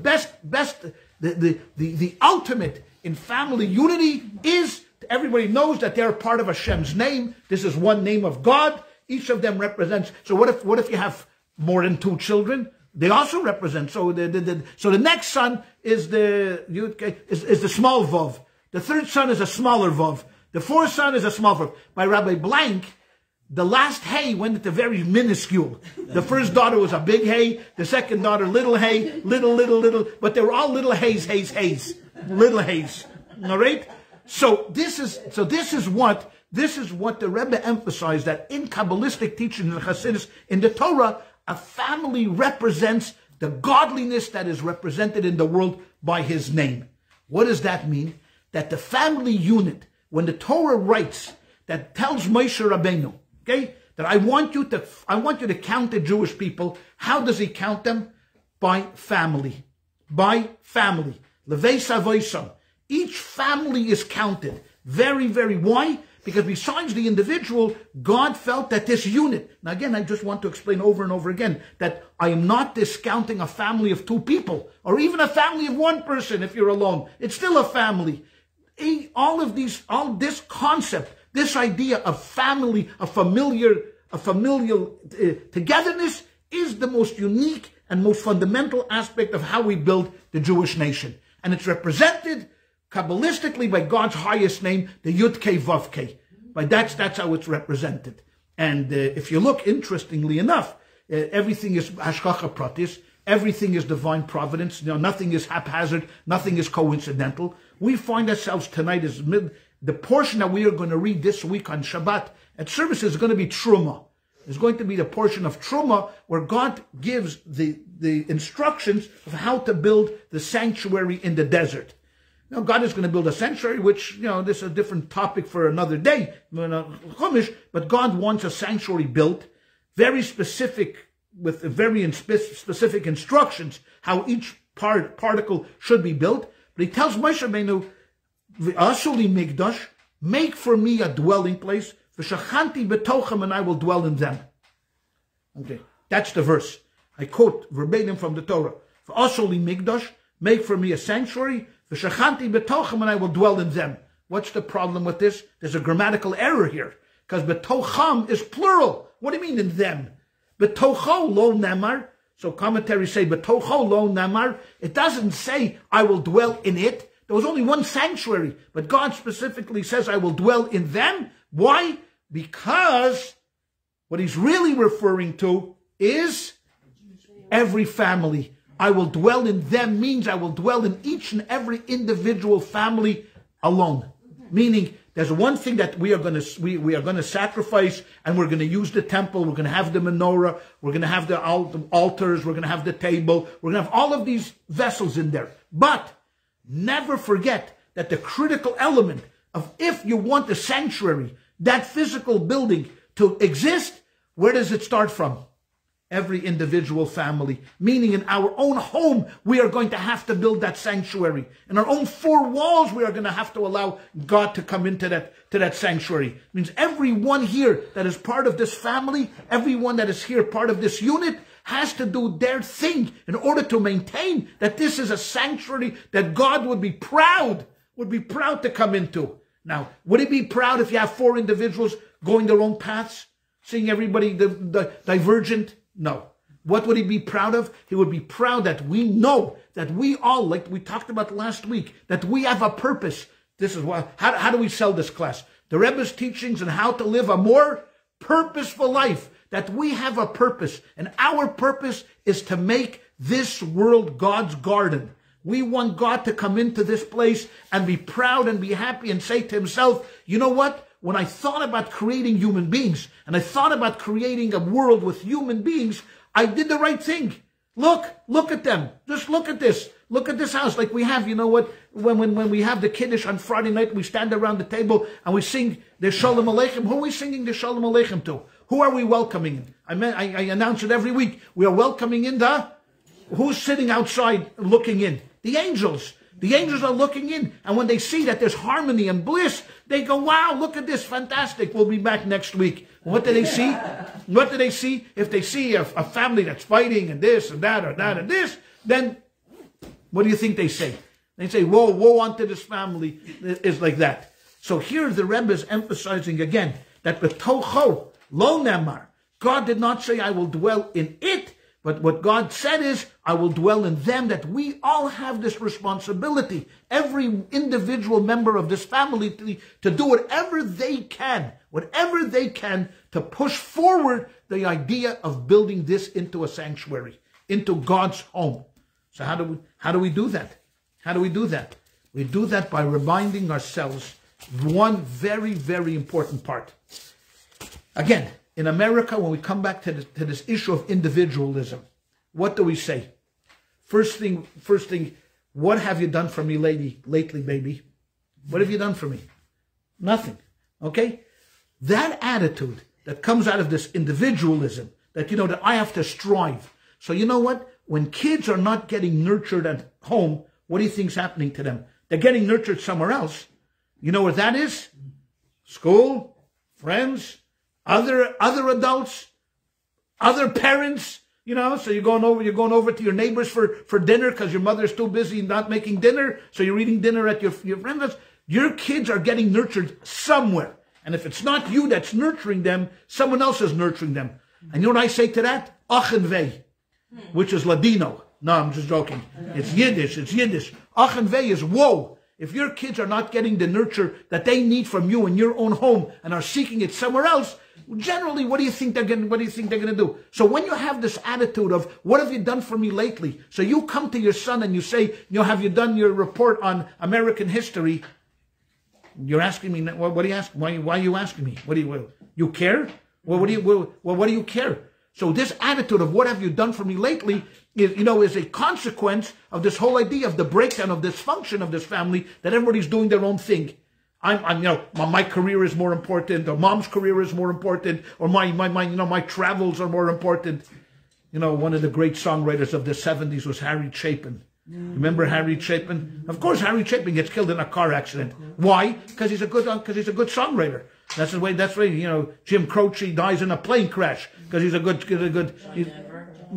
the ultimate in family unity is everybody knows that they're part of Hashem's name. This is one name of God. Each of them represents. So what if you have more than 2 children? They also represent. So the next son is the small vav. The third son is a smaller vav. The fourth son is a small vav. By Rabbi Blank, the last hay went into very minuscule. The first daughter was a big hay. The second daughter, little hay, little. But they were all little hays. Little hays. All right? So this is what the Rebbe emphasized, that in Kabbalistic teaching in Hasidus, in the Torah, a family represents the godliness that is represented in the world by his name. What does that mean? That the family unit, when the Torah writes, that tells Moshe Rabbeinu, okay, that I want you to count the Jewish people. How does he count them? By family. By family. Levei Savoisam. Each family is counted. Very, very. Why? Because besides the individual, God felt that this unit. Now again, I just want to explain over and over again that I am not discounting a family of 2 people, or even a family of 1 person if you're alone. It's still a family. All this concept, this idea of family, a familial togetherness is the most unique and most fundamental aspect of how we build the Jewish nation. And it's represented Kabbalistically by God's highest name, the Yud Kei Vav Kei. That's how it's represented. And if you look, interestingly enough, everything is Hashgacha Pratis, everything is divine providence. Nothing is haphazard, nothing is coincidental. We find ourselves tonight as the portion that we are going to read this week on Shabbat at service is going to be Truma. It's going to be the portion of Truma where God gives the instructions of how to build the sanctuary in the desert. Now, God is going to build a sanctuary, which, this is a different topic for another day, but God wants a sanctuary built, very specific, with very specific instructions, how each particle should be built. But he tells Moshe Rabbeinu, Asuli Migdash, make for me a dwelling place, V'shachanti betochem, and I will dwell in them. Okay, that's the verse. I quote verbatim from the Torah. Asuli Migdash, make for me a sanctuary, V'shachanti betochem, and I will dwell in them. What's the problem with this? There's a grammatical error here, because betocham is plural. What do you mean in them? Betocho lo nemar. So commentaries say betocho lo nemar. It doesn't say I will dwell in it. There was only one sanctuary, but God specifically says I will dwell in them. Why? Because what he's really referring to is every family. I will dwell in them means I will dwell in each and every individual family alone. Meaning, there's one thing that we are going to sacrifice, and we're going to use the temple. We're going to have the menorah. We're going to have the altars. We're going to have the table. We're going to have all of these vessels in there. But never forget that the critical element of, if you want the sanctuary, that physical building to exist, where does it start from? Every individual family. Meaning in our own home, we are going to have to build that sanctuary. In our own 4 walls, we are going to have to allow God to come into that sanctuary. It means everyone here that is part of this family, everyone that is here part of this unit, has to do their thing in order to maintain that this is a sanctuary that God would be proud to come into. Now, would he be proud if you have 4 individuals going their own paths, seeing everybody divergent? No. What would he be proud of? He would be proud that we know that we all, like we talked about last week, that we have a purpose. This is why. How do we sell this class? The Rebbe's teachings on how to live a more purposeful life. That we have a purpose, and our purpose is to make this world God's garden. We want God to come into this place and be proud and be happy and say to himself, you know what? When I thought about creating human beings, and I thought about creating a world with human beings, I did the right thing. Look at them. Just look at this. Look at this house. Like we have, you know what, when we have the Kiddush on Friday night, we stand around the table and we sing the Shalom Aleichem. Who are we singing the Shalom Aleichem to? Who are we welcoming in? I announce it every week. We are welcoming in who's sitting outside looking in? The angels. The angels are looking in, and when they see that there's harmony and bliss, they go, wow, look at this, fantastic. We'll be back next week. What do they see? What do they see? If they see a family that's fighting and this and that or that and this, then what do you think they say? They say, woe unto this family is like that. So here the Rebbe is emphasizing again that b'tocho lo nemar, God did not say I will dwell in it, but what God said is, I will dwell in them, that we all have this responsibility, every individual member of this family, to do whatever they can to push forward the idea of building this into a sanctuary, into God's home. So how do we do that? How do we do that? We do that by reminding ourselves one very, very important part. Again, in America, when we come back to this issue of individualism, what do we say? First thing, what have you done for me lately, baby? What have you done for me? Nothing. Okay? That attitude that comes out of this individualism, that, that I have to strive. So you know what? When kids are not getting nurtured at home, what do you think's happening to them? They're getting nurtured somewhere else. You know what that is? School, friends, other adults, other parents, so you're going over to your neighbors for dinner because your mother's too busy not making dinner, so you're eating dinner at your friends. Your kids are getting nurtured somewhere. And if it's not you that's nurturing them, someone else is nurturing them. And you know what I say to that? Achenvei, which is Ladino. No, I'm just joking. It's Yiddish. Achenvei is woe. If your kids are not getting the nurture that they need from you in your own home and are seeking it somewhere else, generally, what do you think they're going to do? So when you have this attitude of, what have you done for me lately? So you come to your son and you say, have you done your report on American history? You're asking me, what do you ask? Why are you asking me? You care? Well, what do you care? So this attitude of what have you done for me lately is a consequence of this whole idea of the breakdown of this function of this family, that everybody's doing their own thing. My career is more important, or mom's career is more important, or my travels are more important. One of the great songwriters of the 70s was Harry Chapin. Remember Harry Chapin? Of course, Harry Chapin gets killed in a car accident. Why? Because he's a good songwriter. That's the way. Jim Croce dies in a plane crash because he's a good.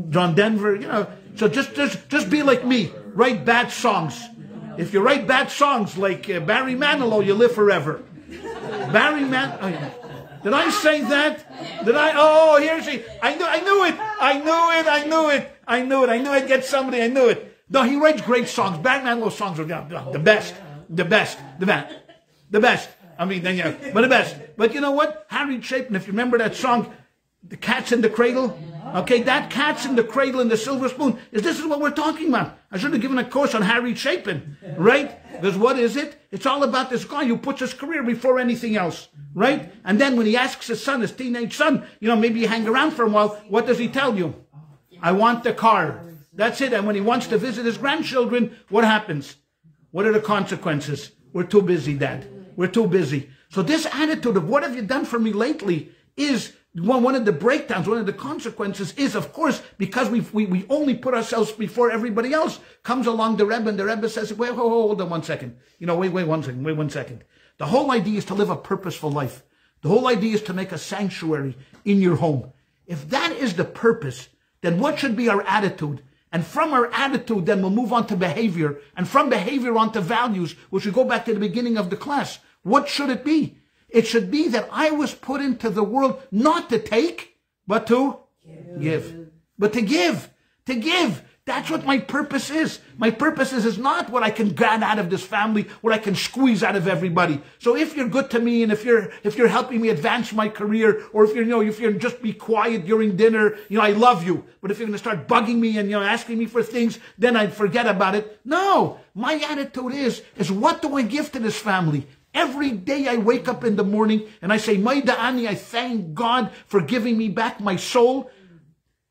John Denver. So just be like me. Write bad songs. If you write bad songs like Barry Manilow, you live forever. Barry Did I say that? Did I? Oh, here's he. I knew it. I knew I'd get somebody. I knew it. No, he writes great songs. Barry Manilow's songs are the best. I mean, but the best. But you know what? Harry Chapin, if you remember that song, The Cat's in the Cradle. Okay, that Cat's in the Cradle and the Silver Spoon. This is what we're talking about. I should have given a course on Harry Chapin, right? Because what is it? It's all about this guy who puts his career before anything else, right? And then when he asks his son, his teenage son, maybe you hang around for a while, what does he tell you? I want the car. That's it. And when he wants to visit his grandchildren, what happens? What are the consequences? We're too busy, Dad. We're too busy. So this attitude of what have you done for me lately is one of the breakdowns, one of the consequences is, of course, because we only put ourselves before everybody else. Comes along the Rebbe, and the Rebbe says, wait, hold on 1 second. Wait 1 second. The whole idea is to live a purposeful life. The whole idea is to make a sanctuary in your home. If that is the purpose, then what should be our attitude? And from our attitude, then we'll move on to behavior. And from behavior on to values, which we go back to the beginning of the class. What should it be? It should be that I was put into the world not to take, but to give. But to give. To give. That's what my purpose is. My purpose is not what I can get out of this family, what I can squeeze out of everybody. So if you're good to me, and if you're helping me advance my career, or if you're just be quiet during dinner, I love you. But if you're going to start bugging me and asking me for things, then I'd forget about it. No, my attitude is what do I give to this family? Every day I wake up in the morning and I say, Maida Ani, I thank God for giving me back my soul.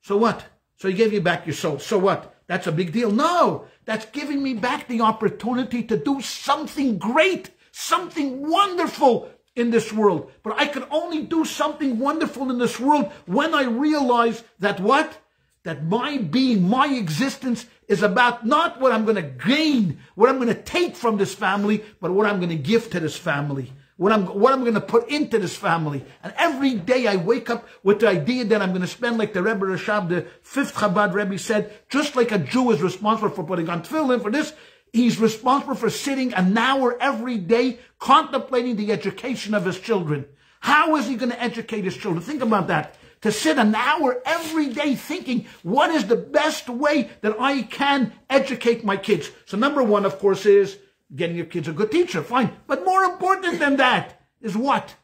So what? So he gave you back your soul. So what? That's a big deal. No, that's giving me back the opportunity to do something great, something wonderful in this world. But I can only do something wonderful in this world when I realize that what? That my being, my existence is about not what I'm going to gain, what I'm going to take from this family, but what I'm going to give to this family. What I'm going to put into this family. And every day I wake up with the idea that I'm going to spend, like the Rebbe Rashab, the 5th Chabad Rebbe said, just like a Jew is responsible for putting on tefillin, for this, He's responsible for sitting an hour every day contemplating the education of his children. How is he going to educate his children? Think about that. To sit an hour every day thinking, what is the best way that I can educate my kids? So number one, of course, is getting your kids a good teacher. Fine. But more important than that is what?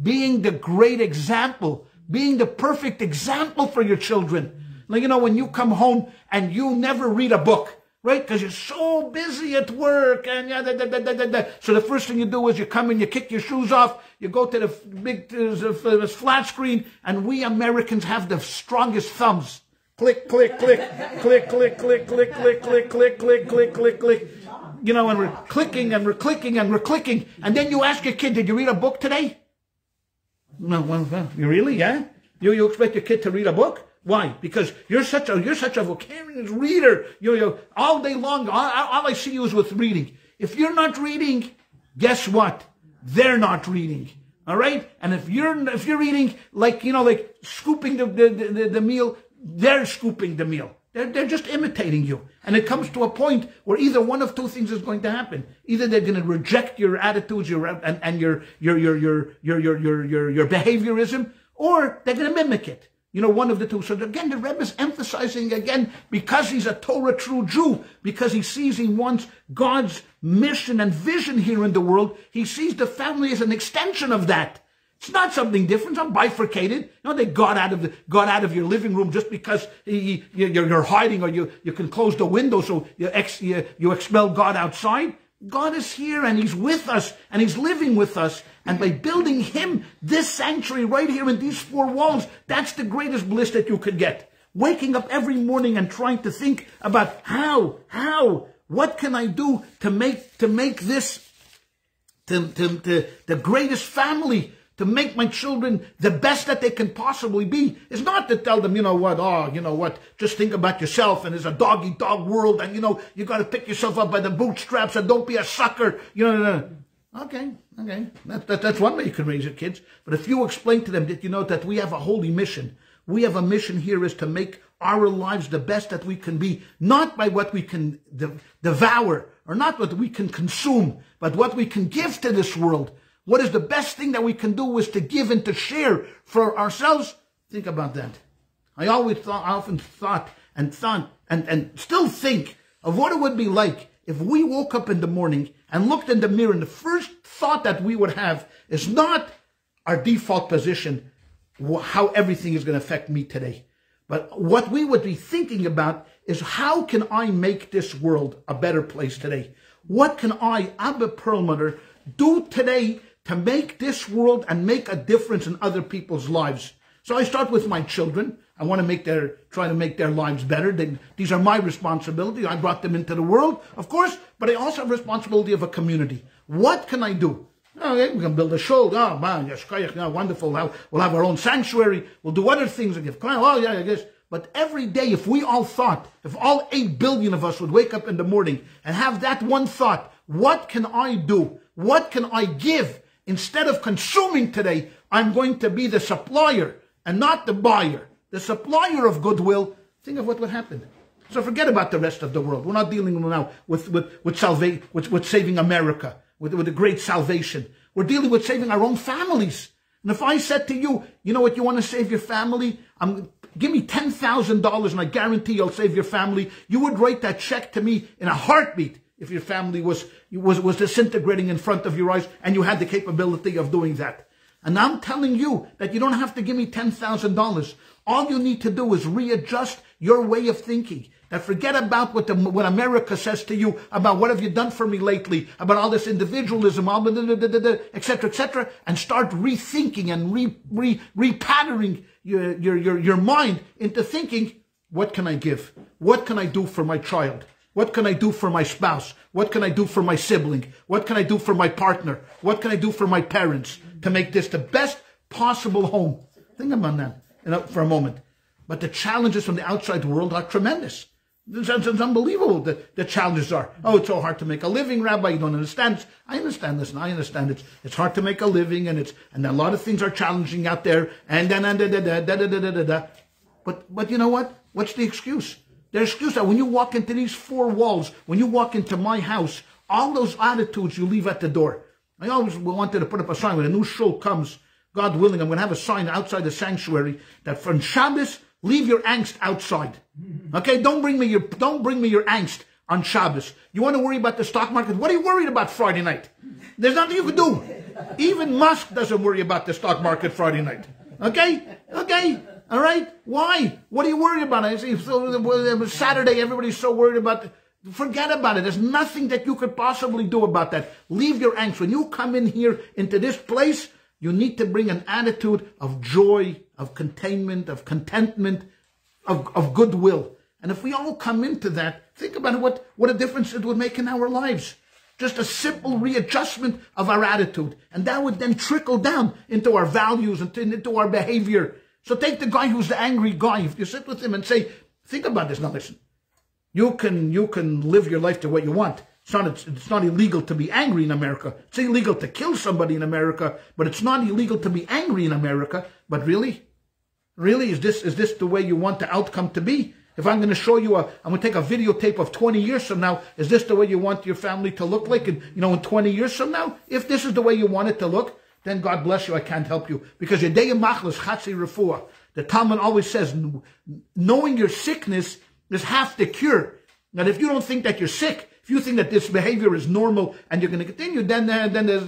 Being the great example. Being the perfect example for your children. Like, you know, when you come home and you never read a book, right? Because you're so busy at work and So the first thing you do is you come in, you kick your shoes off, you go to the big flat screen, and we Americans have the strongest thumbs. Click, click, click, click, click, click, click, click, click, click, click, click, click, click. You know, and we're clicking and we're clicking and we're clicking. And then you ask your kid, did you read a book today? No, well, you really, yeah? You expect your kid to read a book? Why? Because you're such a vocarious reader. You all day long. All I see you is with reading. If you're not reading, guess what? They're not reading. All right. And if you're reading like like scooping the meal, they're scooping the meal. They're just imitating you. And it comes to a point where either one of two things is going to happen. Either they're going to reject your attitudes, your behaviorism, or they're going to mimic it. One of the two. So again, the Rebbe is emphasizing again, because he's a Torah true Jew, because he sees he wants God's mission and vision here in the world. He sees the family as an extension of that. It's not something different. It's not bifurcated. They got out of your living room just because you're hiding, or you can close the window so you expel God outside. God is here and he's with us and he's living with us. And by building him, this sanctuary right here in these four walls, that's the greatest bliss that you could get. Waking up every morning and trying to think about what can I do to make this the greatest family, to make my children the best that they can possibly be. It's not to tell them, just think about yourself, and it's a dog-eat-dog world, and you got to pick yourself up by the bootstraps and don't be a sucker. Okay. That's one way you can raise your kids. But if you explain to them that that we have a holy mission, we have a mission here is to make our lives the best that we can be, not by what we can devour, or not what we can consume, but what we can give to this world. What is the best thing that we can do is to give and to share for ourselves. Think about that. I often thought and still think of what it would be like if we woke up in the morning and looked in the mirror, and the first thought that we would have is not our default position, how everything is going to affect me today. But what we would be thinking about is, how can I make this world a better place today? What can I, Abba Perlmutter, do today to make this world and make a difference in other people's lives? So I start with my children. I want to try to make their lives better. These are my responsibility. I brought them into the world, of course, but I also have responsibility of a community. What can I do? Okay, we can build a shul. Oh, man, wonderful. We'll have our own sanctuary. We'll do other things. Oh, yeah, I guess. But every day, if all 8 billion of us would wake up in the morning and have that one thought, what can I do? What can I give? Instead of consuming today, I'm going to be the supplier and not the buyer. The supplier of goodwill. Think of what would happen. So forget about the rest of the world. We're not dealing now with saving America, with the great salvation. We're dealing with saving our own families. And if I said to you, you know what, you want to save your family? Give me $10,000 and I guarantee you'll save your family. You would write that check to me in a heartbeat if your family was disintegrating in front of your eyes and you had the capability of doing that. And I'm telling you that you don't have to give me $10,000. All you need to do is readjust your way of thinking. That forget about what America says to you about what have you done for me lately, about all this individualism, etc., and start rethinking and repatterning your mind into thinking, what can I give? What can I do for my child? What can I do for my spouse? What can I do for my sibling? What can I do for my partner? What can I do for my parents to make this the best possible home? Think about that for a moment. But the challenges from the outside world are tremendous. It's unbelievable, the challenges are. Oh, it's so hard to make a living, Rabbi. You don't understand. I understand this, and I understand it's hard to make a living, and a lot of things are challenging out there. And but you know what? What's the excuse? They're excused that when you walk into these four walls, when you walk into my house, all those attitudes you leave at the door. I always wanted to put up a sign when a new shul comes, God willing, I'm going to have a sign outside the sanctuary that from Shabbos, leave your angst outside. Okay, don't bring me your angst on Shabbos. You want to worry about the stock market? What are you worried about Friday night? There's nothing you can do. Even Musk doesn't worry about the stock market Friday night. Okay? All right? Why? What are you worried about? I say, so it was Saturday, everybody's so worried about it. Forget about it. There's nothing that you could possibly do about that. Leave your angst. When you come in here into this place, you need to bring an attitude of joy, of containment, of contentment, of goodwill. And if we all come into that, think about what a difference it would make in our lives. Just a simple readjustment of our attitude. And that would then trickle down into our values and into our behavior. So take the guy who's the angry guy. If you sit with him and say, think about this. Now listen, you can live your life the way you want. It's not illegal to be angry in America. It's illegal to kill somebody in America, but it's not illegal to be angry in America. But really, is this the way you want the outcome to be? If I'm going to show you I'm going to take a videotape of 20 years from now, is this the way you want your family to look like in 20 years from now? If this is the way you want it to look, then God bless you, I can't help you. Because Yedei Machlis Chatzi Refuah. The Talmud always says, knowing your sickness is half the cure. Now, if you don't think that you're sick, if you think that this behavior is normal and you're going to continue, then there's,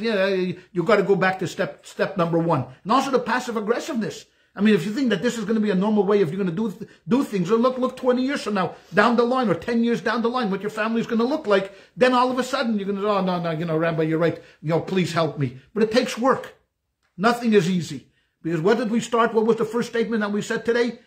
you've got to go back to step number one. And also the passive aggressiveness. I mean, if you think that this is going to be a normal way if you're going to do things, or look 20 years from now, down the line, or 10 years down the line, what your family is going to look like, then all of a sudden you're going to say, oh, no, Rabbi, you're right. Please help me. But it takes work. Nothing is easy. Because what did we start? What was the first statement that we said today?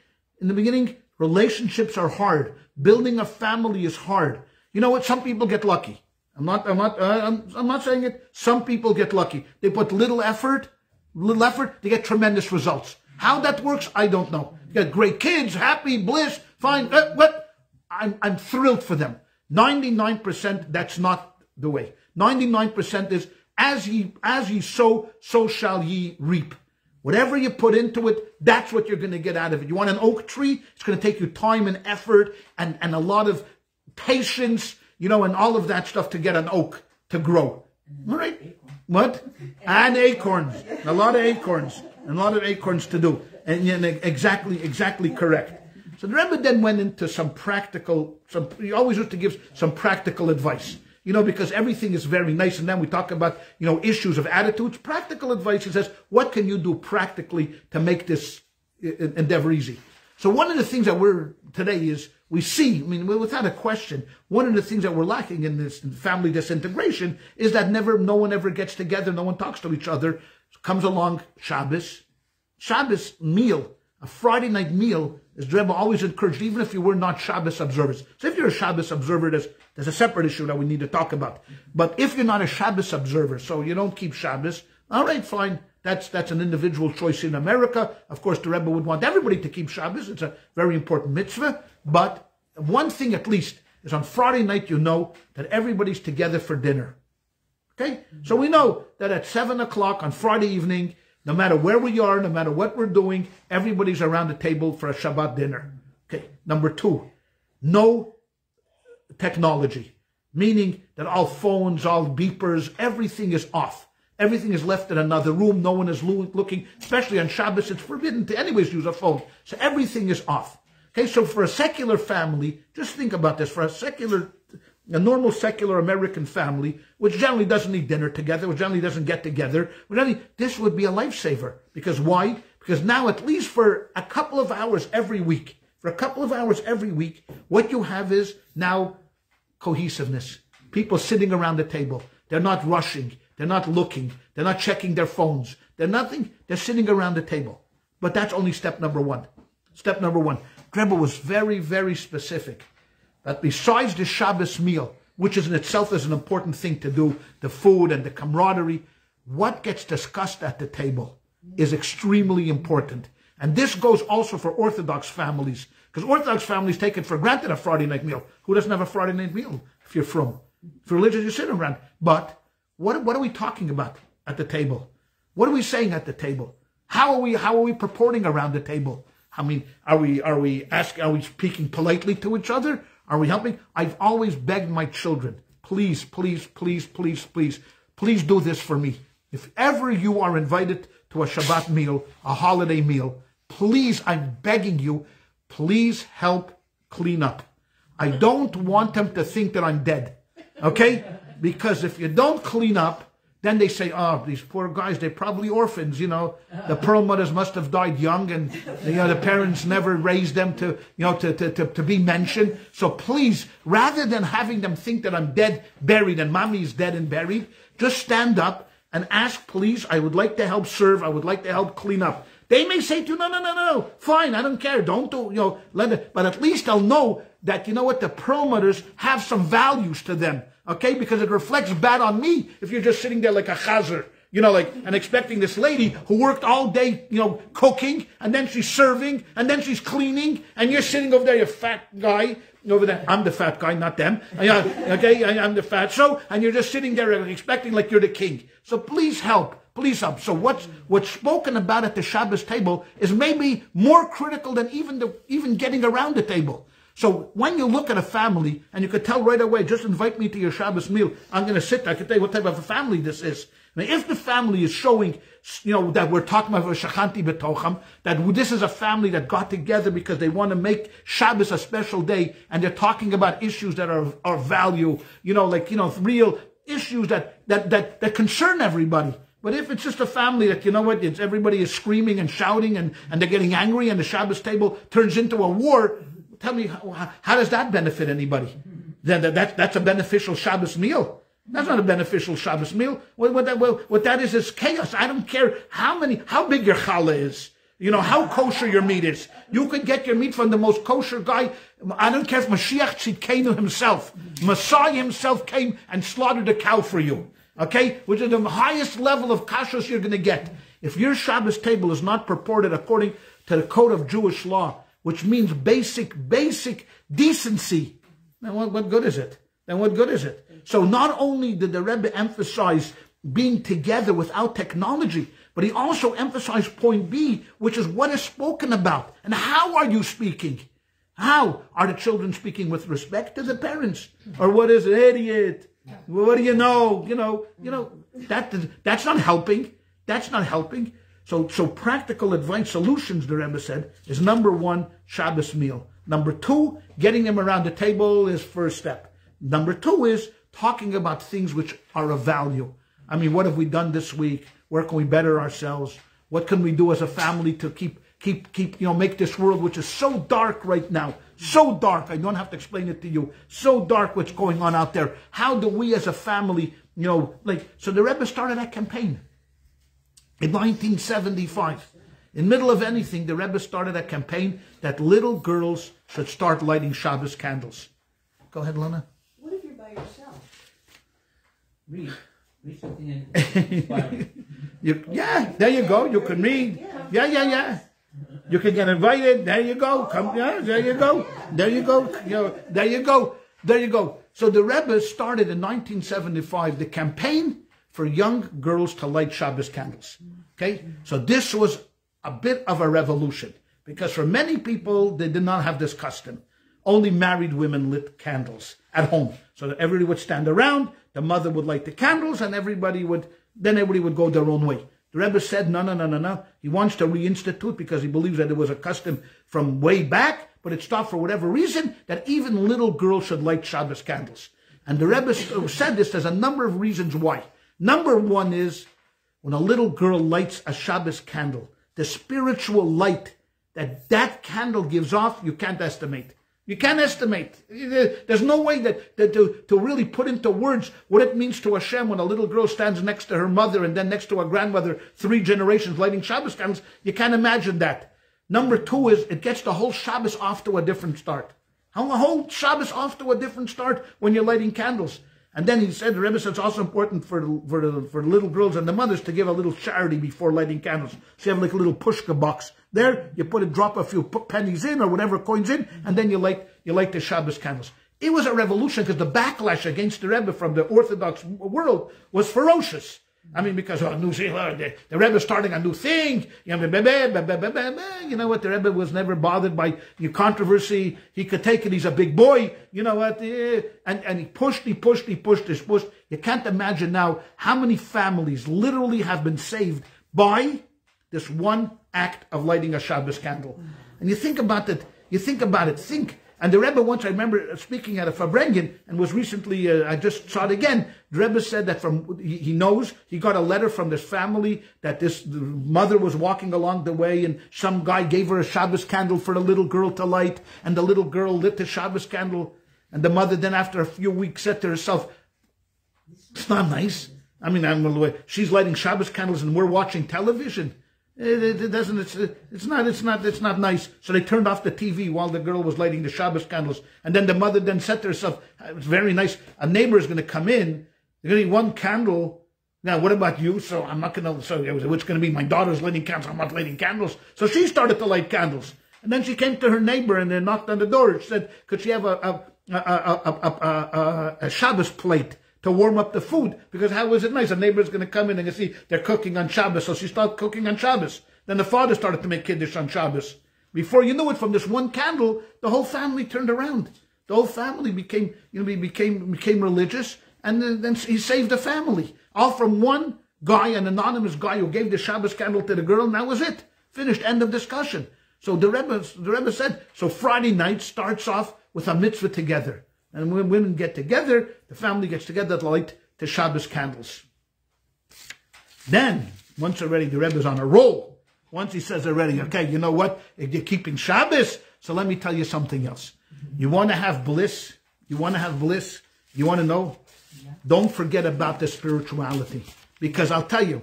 In the beginning, relationships are hard. Building a family is hard. You know what? Some people get lucky. I'm not saying it. Some people get lucky. They put little effort, they get tremendous results. How that works, I don't know. You got great kids, happy, bliss, fine. But I'm thrilled for them. 99%, that's not the way. 99% is as ye sow, so shall ye reap. Whatever you put into it, that's what you're going to get out of it. You want an oak tree? It's going to take you time and effort and a lot of patience, and all of that stuff to get an oak to grow. All right? What? And acorns. A lot of acorns. And a lot of acorns to do. And exactly correct. So the Rebbe then went into he always used to give some practical advice. Because everything is very nice. And then we talk about, issues of attitudes. Practical advice, he says, what can you do practically to make this endeavor easy? So one of the things that today is, we see, without a question, one of the things that we're lacking in this family disintegration is that no one ever gets together, no one talks to each other. Comes along Shabbos meal, a Friday night meal, is Rebbe always encouraged, even if you were not Shabbos observers. So if you're a Shabbos observer, there's a separate issue that we need to talk about. But if you're not a Shabbos observer, so you don't keep Shabbos, all right, fine. That's an individual choice in America. Of course, the Rebbe would want everybody to keep Shabbos. It's a very important mitzvah. But one thing at least is on Friday night, that everybody's together for dinner. Okay? So we know that at 7 o'clock on Friday evening, no matter where we are, no matter what we're doing, everybody's around the table for a Shabbat dinner. Okay. Number 2, no technology. Meaning that all phones, all beepers, everything is off. Everything is left in another room. No one is looking. Especially on Shabbos, it's forbidden to anyways use a phone. So everything is off. Okay, so for a secular family, just think about this. For a normal secular American family, which generally doesn't eat dinner together, which generally doesn't get together, this would be a lifesaver. Because why? Because now, at least for a couple of hours every week, what you have is now cohesiveness. People sitting around the table. They're not rushing. They're not looking. They're not checking their phones. They're sitting around the table. But that's only step number 1. Step number 1. Rebbe was very, very specific that besides the Shabbos meal, which is in itself is an important thing to do, the food and the camaraderie, what gets discussed at the table is extremely important. And this goes also for Orthodox families, because Orthodox families take it for granted a Friday night meal. Who doesn't have a Friday night meal if you're from? If you're religious, you sit around. But what are we talking about at the table? What are we saying at the table? How are we purporting around the table? I mean, are we speaking politely to each other? Are we helping? I've always begged my children, please, please, please, please, please, please do this for me. If ever you are invited to a Shabbat meal, a holiday meal, please, I'm begging you, please help clean up. I don't want them to think that I'm dead, okay? Because if you don't clean up, then they say, oh, these poor guys, they're probably orphans, you know. The Pearl mothers must have died young, and you know, the parents never raised them to, you know, to be mentioned. So please, rather than having them think that I'm dead, buried, and mommy is dead and buried, just stand up and ask, please, I would like to help serve, I would like to help clean up. They may say to you, no, fine, I don't care, don't do, you know, let it, but at least I'll know that, you know what, the Pearl mothers have some values to them. Okay, because it reflects bad on me if you're just sitting there like a chazer, you know, like, and expecting this lady who worked all day, you know, cooking, and then she's serving, and then she's cleaning, and you're sitting over there, you fat guy, over there. I'm the fat guy, not them. Okay, I'm the fat. So, and you're just sitting there expecting like you're the king. So please help. Please help. So what's spoken about at the Shabbos table is maybe more critical than even getting around the table. So when you look at a family, and you could tell right away, just invite me to your Shabbos meal, I'm going to sit there, I can tell you what type of a family this is. Now, if the family is showing, you know, that we're talking about Shachanti B'tocham, that this is a family that got together because they want to make Shabbos a special day, and they're talking about issues that are value, you know, like, you know, real issues that concern everybody. But if it's just a family that, you know what, everybody is screaming and shouting and they're getting angry, and the Shabbos table turns into a war, tell me, how does that benefit anybody? That's a beneficial Shabbos meal. That's not a beneficial Shabbos meal. What that is chaos. I don't care how big your challah is. You know, how kosher your meat is. You could get your meat from the most kosher guy. I don't care if Mashiach Tzidkenu himself, Messiah himself came and slaughtered a cow for you. Okay? Which is the highest level of kashrus you're going to get. If your Shabbos table is not purported according to the code of Jewish law, which means basic decency, then what good is it? Then what good is it? So not only did the Rebbe emphasize being together without technology, but he also emphasized point B, which is what is spoken about. And how are you speaking? How? Are the children speaking with respect to the parents? Or what is it? Idiot. What do you know? You know, that's not helping. That's not helping. So practical advice solutions, the Rebbe said, is number one, Shabbos meal. Number two, getting them around the table is first step. Number two is talking about things which are of value. I mean, what have we done this week? Where can we better ourselves? What can we do as a family to keep, you know, make this world, which is so dark right now, so dark, I don't have to explain it to you, so dark what's going on out there. How do we as a family, you know, so the Rebbe started that campaign. In 1975, in middle of anything, the Rebbe started a campaign that little girls should start lighting Shabbos candles. Go ahead, Lana. What if you're by yourself? Read something inspiring. Yeah, there you go. You can read. Yeah. You can get invited. There you go. Come, yeah, there you go. There you go. You know, there you go. There you go. So the Rebbe started in 1975 the campaign for young girls to light Shabbos candles. Okay? So this was a bit of a revolution, because for many people, they did not have this custom. Only married women lit candles at home. So that everybody would stand around, the mother would light the candles, and everybody would go their own way. The Rebbe said, no. He wants to reinstitute, because he believes that it was a custom from way back, but it stopped for whatever reason, that even little girls should light Shabbos candles. And the Rebbe said this, there's a number of reasons why. Number one is, when a little girl lights a Shabbos candle, the spiritual light that candle gives off, you can't estimate. You can't estimate. There's no way to really put into words what it means to Hashem when a little girl stands next to her mother and then next to her grandmother, 3 generations lighting Shabbos candles. You can't imagine that. Number two is, it gets the whole Shabbos off to a different start. How the whole Shabbos off to a different start when you're lighting candles. And then he said, the Rebbe said, it's also important for the little girls and the mothers to give a little charity before lighting candles. So you have like a little pushka box there. You drop a few pennies in or whatever coins in, and then you light the Shabbos candles. It was a revolution, because the backlash against the Rebbe from the Orthodox world was ferocious. I mean, because the Rebbe starting a new thing. You know what? The Rebbe was never bothered by your controversy. He could take it. He's a big boy. You know what? And he pushed. You can't imagine now how many families literally have been saved by this one act of lighting a Shabbos candle. And you think about it. Think. And the Rebbe once, I remember speaking at a Fabrengen, and was recently, I just saw it again, the Rebbe said that he knows, he got a letter from this family that the mother was walking along the way and some guy gave her a Shabbos candle for the little girl to light, and the little girl lit the Shabbos candle, and the mother then after a few weeks said to herself, it's not nice. I mean, she's lighting Shabbos candles and we're watching television. It's not nice. So they turned off the TV while the girl was lighting the Shabbos candles. And then the mother then said to herself, it's very nice. A neighbor is going to come in. They're going to need one candle. Now, what about you? So I'm not going to, so it's going to be my daughter's lighting candles. I'm not lighting candles. So she started to light candles. And then she came to her neighbor and then knocked on the door. She said, could she have a Shabbos plate to warm up the food? Because how was it nice? A neighbor's going to come in and see they're cooking on Shabbos. So she started cooking on Shabbos. Then the father started to make Kiddush on Shabbos. Before you knew it, from this one candle, the whole family turned around. The whole family became religious, and then he saved the family. All from one guy, an anonymous guy who gave the Shabbos candle to the girl, and that was it. Finished. End of discussion. So the Rebbe said, so Friday night starts off with a mitzvah together. And when women get together, the family gets together to light the Shabbos candles. Then, once already the Rebbe is on a roll. Once he says already, okay, you know what? If you're keeping Shabbos, so let me tell you something else. You want to have bliss? You want to know? Don't forget about the spirituality. Because I'll tell you,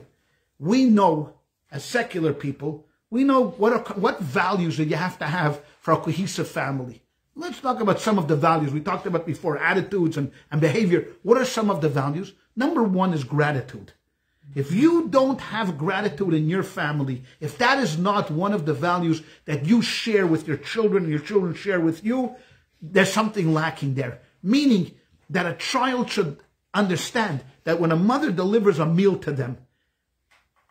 we know, as secular people, we know what values that you have to have for a cohesive family. Let's talk about some of the values we talked about before, attitudes and behavior. What are some of the values? Number one is gratitude. If you don't have gratitude in your family, if that is not one of the values that you share with your children and your children share with you, there's something lacking there. Meaning that a child should understand that when a mother delivers a meal to them,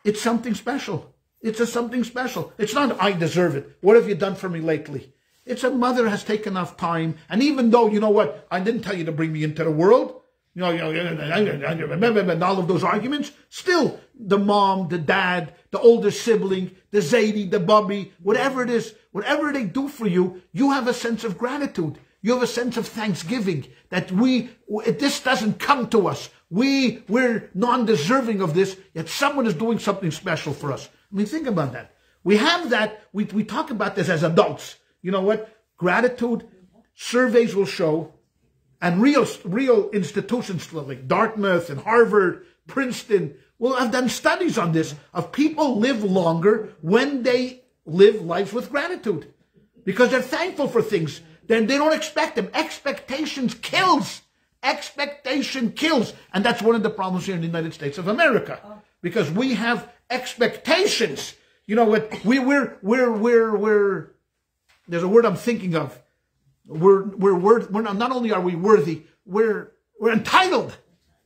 it's something special. It's something special. It's not, I deserve it. What have you done for me lately? It's a mother has taken enough time. And even though, you know what, I didn't tell you to bring me into the world, and all of those arguments, still the mom, the dad, the older sibling, the Zaidi, the Bubby, whatever it is, whatever they do for you, you have a sense of gratitude. You have a sense of thanksgiving that this doesn't come to us. We're non-deserving of this, yet someone is doing something special for us. I mean, think about that. We have that, we talk about this as adults. You know what? Gratitude, surveys will show, and real institutions like Dartmouth and Harvard, Princeton, will have done studies on this, of people live longer when they live lives with gratitude. Because they're thankful for things. Then they don't expect them. Expectations kills. Expectation kills. And that's one of the problems here in the United States of America. Because we have expectations. You know what? There's a word I'm thinking of. We're not only are we worthy, we're entitled.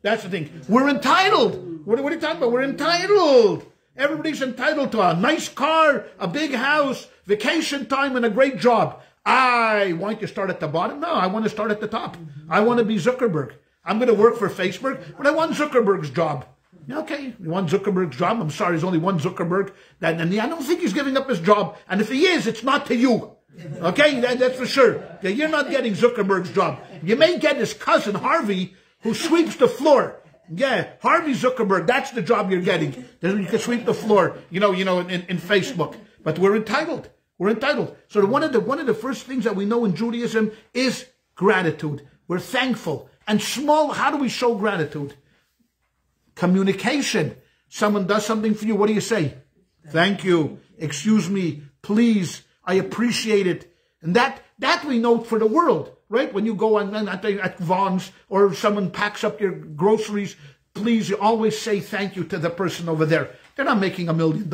That's the thing. We're entitled. What are you talking about? We're entitled. Everybody's entitled to a nice car, a big house, vacation time, and a great job. I want to start at the bottom. No, I want to start at the top. I want to be Zuckerberg. I'm going to work for Facebook, but I want Zuckerberg's job. Okay, you want Zuckerberg's job? I'm sorry, there's only one Zuckerberg. And I don't think he's giving up his job. And if he is, it's not to you. Okay, that's for sure. You're not getting Zuckerberg's job. You may get his cousin, Harvey, who sweeps the floor. Yeah, Harvey Zuckerberg, that's the job you're getting. You can sweep the floor, in Facebook. But we're entitled. We're entitled. So one of the first things that we know in Judaism is gratitude. We're thankful. And how do we show gratitude? Communication. Someone does something for you. What do you say? Thank you. Excuse me. Please. I appreciate it. And that we know for the world, right? When you go at Vaughn's or someone packs up your groceries, please, you always say thank you to the person over there. They're not making $1 million.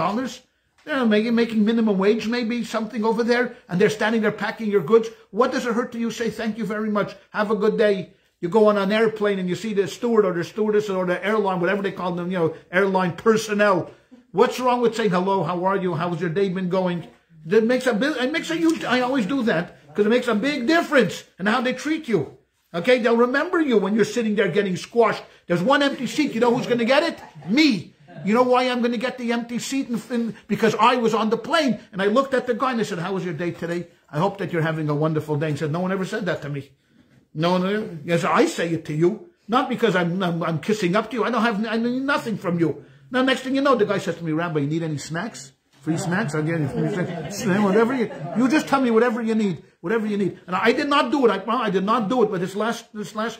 They're not making minimum wage, maybe something over there, and they're standing there packing your goods. What does it hurt to you? Say thank you very much. Have a good day. You go on an airplane and you see the steward or the stewardess or the airline, whatever they call them, airline personnel. What's wrong with saying hello, how are you, how's your day been going? It makes a huge, I always do that, because it makes a big difference in how they treat you. Okay, they'll remember you when you're sitting there getting squashed. There's one empty seat. You know who's going to get it? Me. You know why I'm going to get the empty seat? Because I was on the plane, and I looked at the guy and I said, how was your day today? I hope that you're having a wonderful day. And he said, no one ever said that to me. No, yes, I say it to you. Not because I'm kissing up to you. I need nothing from you. Now, next thing you know, the guy says to me, Rabbi, you need any snacks? Free snacks? I'll get you free snacks. Whatever you just tell me whatever you need. Whatever you need. And I did not do it. I did not do it. But this last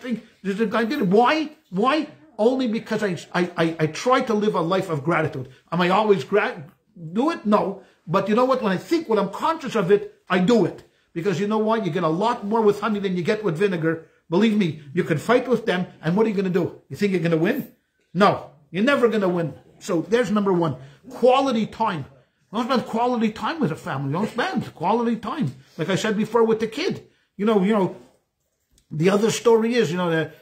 thing, this guy did it. Why? Only because I try to live a life of gratitude. Am I always do it? No. But you know what? When I think, when I'm conscious of it, I do it. Because you know what? You get a lot more with honey than you get with vinegar. Believe me, you can fight with them. And what are you going to do? You think you're going to win? No. You're never going to win. So there's number one. Quality time. Don't spend quality time with a family. Don't spend quality time. Like I said before with the kid. You know, the other story is,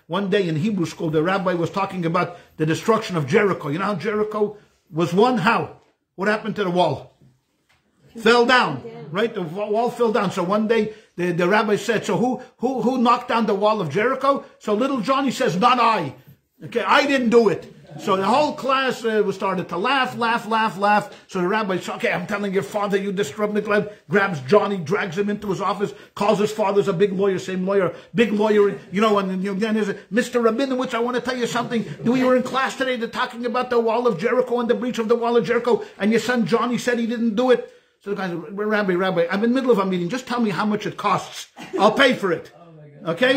one day in Hebrew school, the rabbi was talking about the destruction of Jericho. You know how Jericho was won? How? What happened to the wall? Fell down, right? The wall fell down. So one day the rabbi said, so who knocked down the wall of Jericho? So little Johnny says, not I. Okay, I didn't do it. So the whole class was started to laugh. So the rabbi said, okay, I'm telling your father you disrupt Nikolai. Grabs Johnny, drags him into his office, calls his father's a big lawyer, same lawyer, big lawyer, and then there's Mr. Rabinowitz, I want to tell you something. We were in class today, they're talking about the wall of Jericho and the breach of the wall of Jericho, and your son Johnny said he didn't do it. So the guy said, Rabbi, I'm in the middle of a meeting, just tell me how much it costs. I'll pay for it. Okay?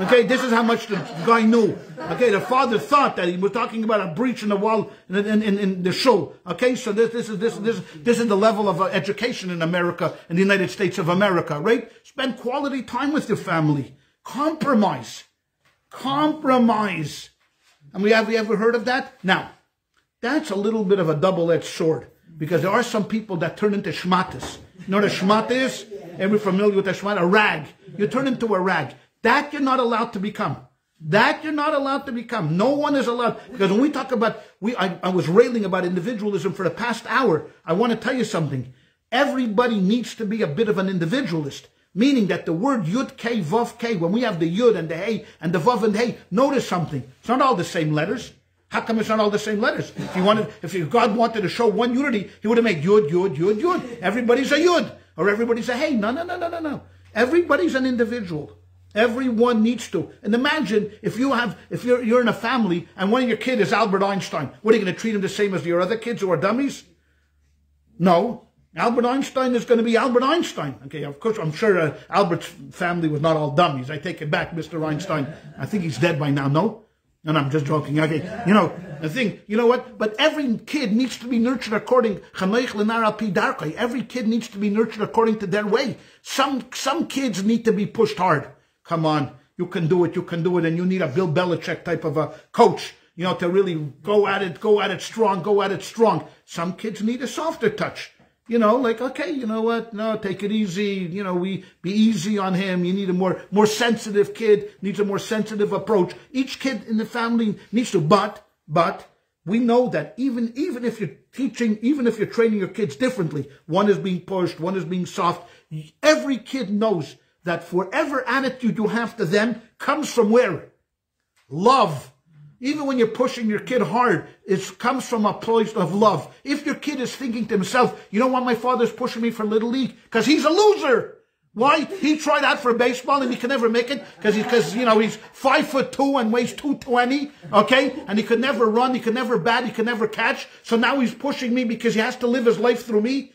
Okay, this is how much the guy knew. Okay, the father thought that he was talking about a breach in the wall in the show. Okay, so this is the level of education in America, in the United States of America, right? Spend quality time with your family. Compromise. And we ever heard of that? Now, that's a little bit of a double-edged sword, because there are some people that turn into shmatas. You know what a shmata is? Everybody familiar with a shmata? A rag. You turn into a rag. That you're not allowed to become. No one is allowed. Because when we talk about, I was railing about individualism for the past hour. I want to tell you something. Everybody needs to be a bit of an individualist. Meaning that the word yud, k, vav, k, when we have the yud and the hey and the vav and the hey, notice something. It's not all the same letters. How come it's not all the same letters? If God wanted to show one unity, he would have made yud, yud, yud, yud. Everybody's a yud. Or everybody's a hey. No. Everybody's an individual. Everyone needs to. And imagine if you're in a family and one of your kids is Albert Einstein. What, are you going to treat him the same as your other kids who are dummies? No. Albert Einstein is going to be Albert Einstein. Okay, of course, I'm sure Albert's family was not all dummies. I take it back, Mr. Einstein. I think he's dead by now, no? No, I'm just joking. Okay, the thing, you know what? But every kid needs to be nurtured according. Every kid needs to be nurtured according to their way. Some kids need to be pushed hard. Come on, you can do it, and you need a Bill Belichick type of a coach, to really go at it strong. Some kids need a softer touch. Like, okay, you know what? No, take it easy. We be easy on him. You need a more sensitive kid, needs a more sensitive approach. Each kid in the family needs to, but we know that even if you're teaching, even if you're training your kids differently, one is being pushed, one is being soft. Every kid knows that whatever attitude you have to them comes from where? Love. Even when you're pushing your kid hard, it comes from a place of love. If your kid is thinking to himself, you know why my father's pushing me for Little League? Because he's a loser. Why? He tried out for baseball and he can never make it because he's 5'2" and weighs 220, okay? And he could never run, he could never bat, he could never catch. So now he's pushing me because he has to live his life through me.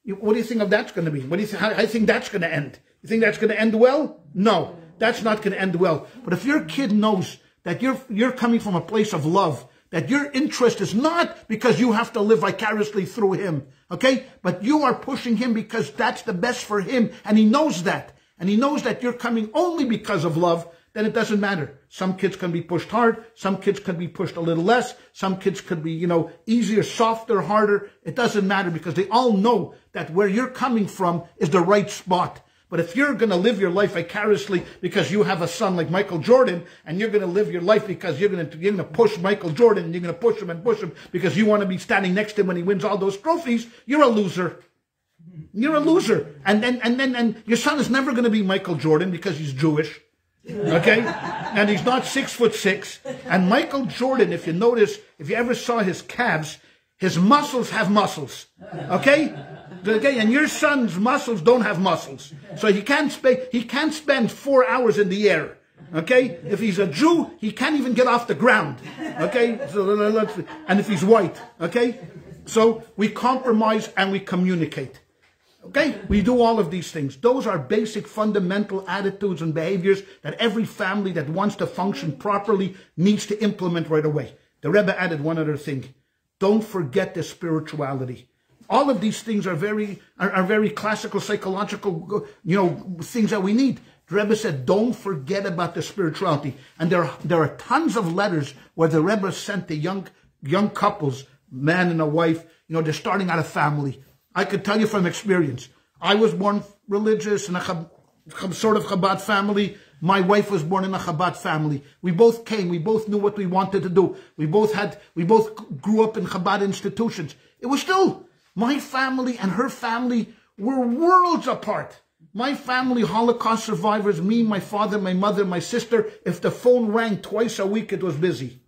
What do you think of that's going to be? What do you think? How I think that's going to end? You think that's going to end well? No, that's not going to end well. But if your kid knows that you're coming from a place of love, that your interest is not because you have to live vicariously through him, okay? But you are pushing him because that's the best for him, and he knows that. And he knows that you're coming only because of love, then it doesn't matter. Some kids can be pushed hard, some kids can be pushed a little less, some kids could be, easier, softer, harder. It doesn't matter because they all know that where you're coming from is the right spot. But if you're going to live your life vicariously because you have a son like Michael Jordan, and you're going to live your life because you're going to push Michael Jordan, and you're going to push him because you want to be standing next to him when he wins all those trophies, you're a loser. You're a loser. And your son is never going to be Michael Jordan because he's Jewish. Okay? And he's not 6'6". And Michael Jordan, if you notice, if you ever saw his calves, his muscles have muscles. Okay? Okay? And your son's muscles don't have muscles. So he can't spend 4 hours in the air. Okay? If he's a Jew, he can't even get off the ground. Okay? And if he's white. Okay? So we compromise and we communicate. Okay? We do all of these things. Those are basic fundamental attitudes and behaviors that every family that wants to function properly needs to implement right away. The Rebbe added one other thing. Don't forget the spirituality. All of these things are very classical, psychological, things that we need. The Rebbe said, don't forget about the spirituality. And there are tons of letters where the Rebbe sent to young couples, man and a wife, they're starting out a family. I could tell you from experience. I was born religious in a sort of Chabad family. My wife was born in a Chabad family. We both came. We both knew what we wanted to do. We both grew up in Chabad institutions. It was still, my family and her family were worlds apart. My family, Holocaust survivors, me, my father, my mother, my sister, if the phone rang twice a week, it was busy.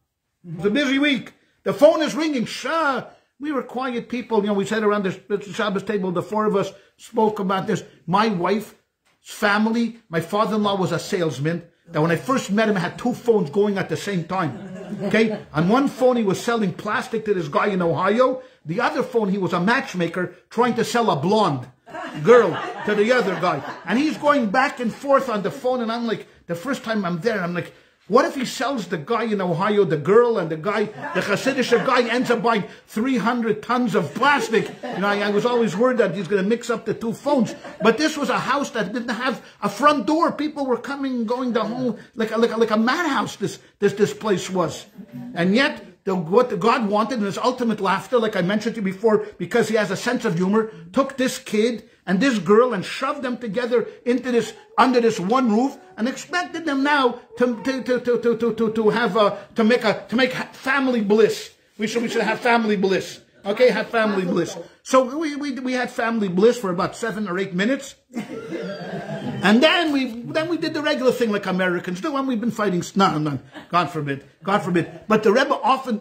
It was a busy week. The phone is ringing. Shah. We were quiet people. We sat around the Shabbos table. The four of us spoke about this. My wife's family, my father-in-law was a salesman. That when I first met him, I had 2 phones going at the same time. Okay? On one phone, he was selling plastic to this guy in Ohio. The other phone, he was a matchmaker trying to sell a blonde girl to the other guy. And he's going back and forth on the phone. And I'm like, the first time I'm there, I'm like, what if he sells the guy in Ohio, the girl, and the Hasidic guy ends up buying 300 tons of plastic? I was always worried that he's going to mix up the 2 phones. But this was a house that didn't have a front door. People were coming and going the whole, like a madhouse, this place was. And yet, what God wanted in his ultimate laughter, like I mentioned to you before, because he has a sense of humor, took this kid and this girl and shoved them together under this one roof, and expected them now to make family bliss. We should have family bliss. Okay, have family bliss. So we had family bliss for about 7 or 8 minutes, and then we did the regular thing like Americans do, and we've been fighting. No, God forbid. But the Rebbe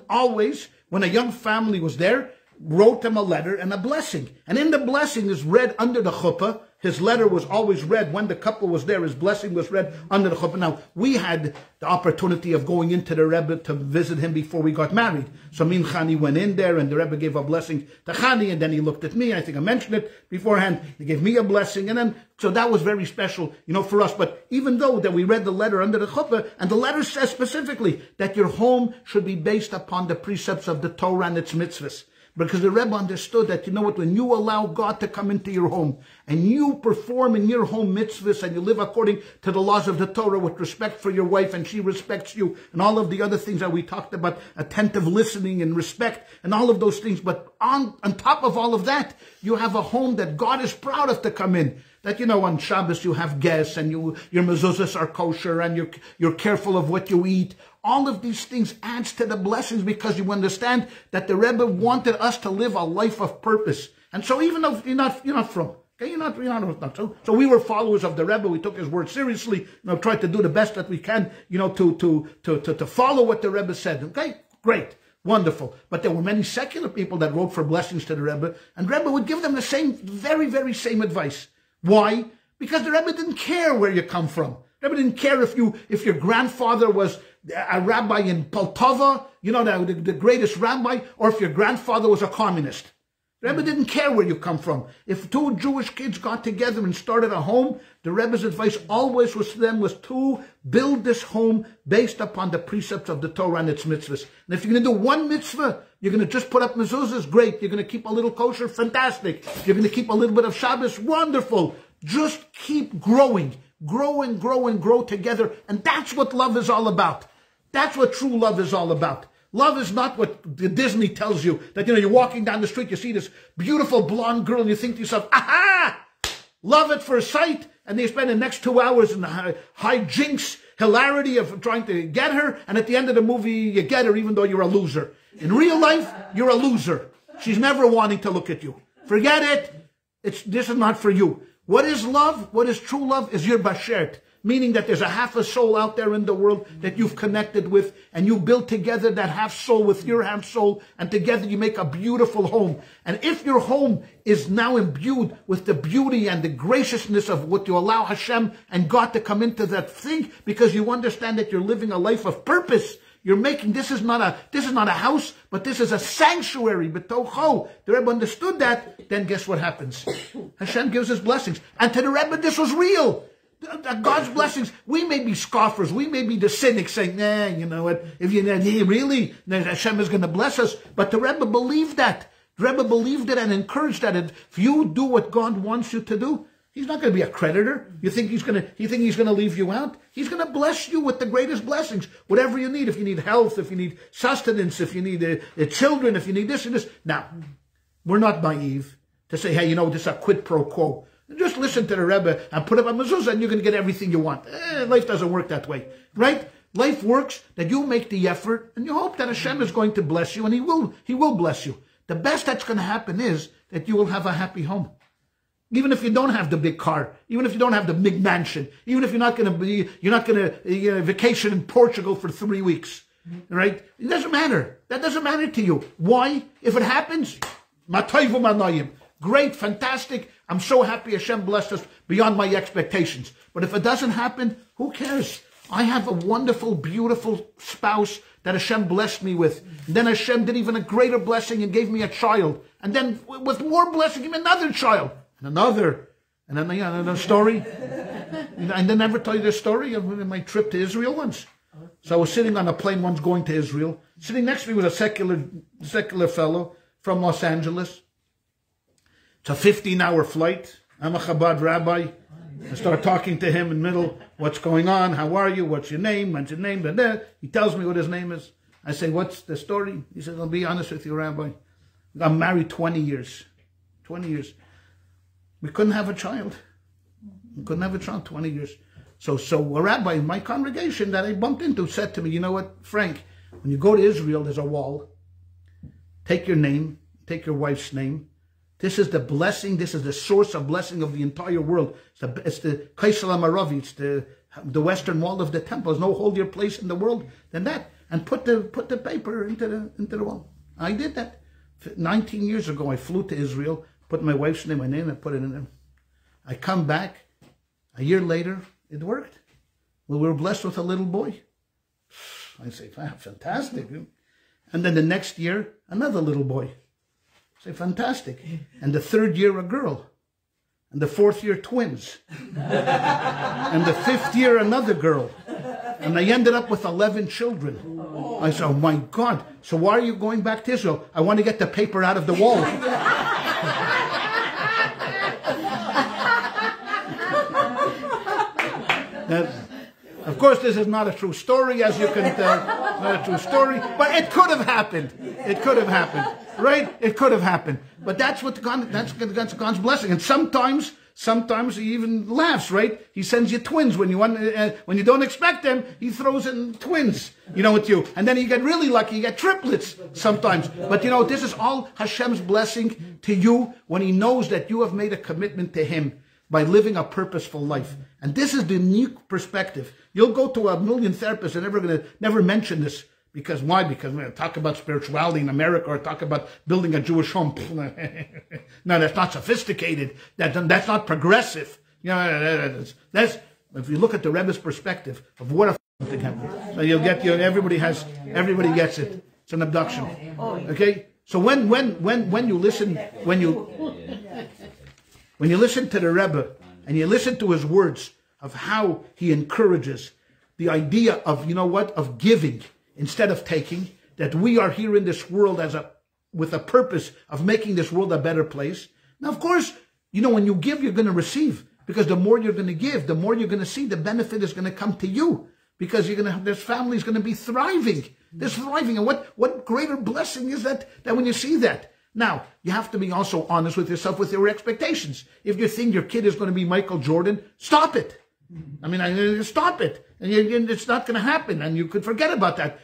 always, when a young family was there, wrote them a letter and a blessing. And in the blessing is read under the chuppah. His letter was always read when the couple was there. His blessing was read under the chuppah. Now, we had the opportunity of going into the Rebbe to visit him before we got married. So me and Chani went in there, and the Rebbe gave a blessing to Chani, and then he looked at me. I think I mentioned it beforehand. He gave me a blessing, and then, so that was very special, for us. But even though that we read the letter under the chuppah, and the letter says specifically that your home should be based upon the precepts of the Torah and its mitzvahs. Because the Rebbe understood that, when you allow God to come into your home and you perform in your home mitzvahs and you live according to the laws of the Torah with respect for your wife and she respects you and all of the other things that we talked about, attentive listening and respect and all of those things. But on top of all of that, you have a home that God is proud of to come in. That, on Shabbos you have guests and your mezuzahs are kosher and you're careful of what you eat. All of these things adds to the blessings because you understand that the Rebbe wanted us to live a life of purpose. And so even though you're not from, okay, you're not so we were followers of the Rebbe. We took his word seriously, tried to do the best that we can, to follow what the Rebbe said. Okay, great. Wonderful. But there were many secular people that wrote for blessings to the Rebbe, and Rebbe would give them the same, very, very same advice. Why? Because the Rebbe didn't care where you come from. The Rebbe didn't care if your grandfather was a rabbi in Poltava, the greatest rabbi, or if your grandfather was a communist. The Rebbe didn't care where you come from. If 2 Jewish kids got together and started a home, the Rebbe's advice always was to them was to build this home based upon the precepts of the Torah and its mitzvahs. And if you're going to do one mitzvah, you're going to just put up mezuzahs, great. You're going to keep a little kosher, fantastic. You're going to keep a little bit of Shabbos, wonderful. Just keep growing. Grow and grow and grow together. And that's what love is all about. That's what true love is all about. Love is not what Disney tells you, that, you're walking down the street, you see this beautiful blonde girl, and you think to yourself, aha! love at first sight, and they spend the next 2 hours in the high jinks, hilarity of trying to get her, and at the end of the movie, you get her even though you're a loser. In real life, you're a loser. She's never wanting to look at you. Forget it. This is not for you. What is love? What is true love? Is your bashert. Meaning that there's a half a soul out there in the world that you've connected with, and you build together that half soul with your half soul, and together you make a beautiful home. And if your home is now imbued with the beauty and the graciousness of what you allow Hashem and God to come into that thing, because you understand that you're living a life of purpose, you're making, this is not a house, but this is a sanctuary. B'tocho. The Rebbe understood that, then guess what happens? Hashem gives his blessings. And to the Rebbe, this was real. God's blessings. We may be scoffers. We may be the cynics saying, nah, you know what, if you really, Hashem is going to bless us. But the Rebbe believed that. The Rebbe believed it and encouraged that. If you do what God wants you to do, he's not going to be a creditor. You think he's going to leave you out? He's going to bless you with the greatest blessings. Whatever you need. If you need health, if you need sustenance, if you need children, if you need this and this. Now, we're not naive to say, hey, you know, this is a quid pro quo. Just listen to the Rebbe and put up a mezuzah and you're going to get everything you want. Life doesn't work that way, right? Life works that you make the effort and you hope that Hashem is going to bless you, and He will bless you. The best that's going to happen is that you will have a happy home. Even if you don't have the big car, even if you don't have the big mansion, even if you're not going to vacation in Portugal for 3 weeks, right? It doesn't matter. That doesn't matter to you. Why? If it happens, matayvu manayim. Great, fantastic. I'm so happy Hashem blessed us beyond my expectations. But if it doesn't happen, who cares? I have a wonderful, beautiful spouse that Hashem blessed me with. And then Hashem did even a greater blessing and gave me a child. And then with more blessing, gave me another child. And another. And then another story. I never tell you this story of my trip to Israel once. So I was sitting on a plane once going to Israel. Sitting next to me was a secular fellow from Los Angeles. It's a 15-hour flight. I'm a Chabad rabbi. I start talking to him in the middle. What's going on? How are you? What's your name? What's your name? And he tells me what his name is. I say, what's the story? He says, I'll be honest with you, Rabbi. I'm married 20 years. 20 years. We couldn't have a child. We couldn't have a child 20 years. So a rabbi in my congregation that I bumped into said to me, you know what, Frank, when you go to Israel, there's a wall. Take your name. Take your wife's name. This is the blessing. This is the source of blessing of the entire world. It's the Kaisel HaMaravi. It's the western wall of the temple. There's no holier place in the world than that. And put the paper into the wall. I did that. 19 years ago, I flew to Israel, put my wife's name, my name, and put it in there. I come back. A year later, it worked. Well, we were blessed with a little boy. I say, wow, fantastic. And then the next year, another little boy. Say, fantastic. And the third year, a girl. And the fourth year, twins. And the fifth year, another girl. And I ended up with 11 children. I said, oh my God. So why are you going back to Israel? I want to get the paper out of the wall. Now, of course, this is not a true story, as you can tell. Not a true story. But it could have happened. It could have happened. Right? It could have happened. But that's God's blessing. And sometimes he even laughs, right? He sends you twins when you don't expect them. He throws in twins, with you. And then you get really lucky. You get triplets sometimes. But this is all Hashem's blessing to you when he knows that you have made a commitment to him by living a purposeful life. And this is the unique perspective. You'll go to a million therapists and never mention this. Because why? Because we talk about spirituality in America or talk about building a Jewish home. No, that's not sophisticated. That's not progressive. That's if you look at the Rebbe's perspective of what a thing happened. So you'll get everybody gets it. It's an abduction. Okay? So when you listen to the Rebbe and you listen to his words of how he encourages the idea of of giving instead of taking, that we are here in this world with a purpose of making this world a better place. Now, of course, when you give, you're going to receive, because the more you're going to give, the more you're going to see the benefit is going to come to you, because this family is going to be thriving. There's thriving. And what greater blessing is that when you see that? Now, you have to be also honest with yourself with your expectations. If you think your kid is going to be Michael Jordan, stop it. I mean, stop it. And it's not going to happen, and you could forget about that.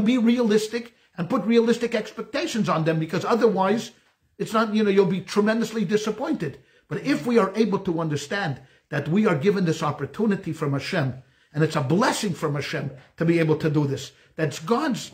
Be realistic and put realistic expectations on them, because otherwise, it's not, you'll be tremendously disappointed. But if we are able to understand that we are given this opportunity from Hashem, and it's a blessing from Hashem to be able to do this, that's God's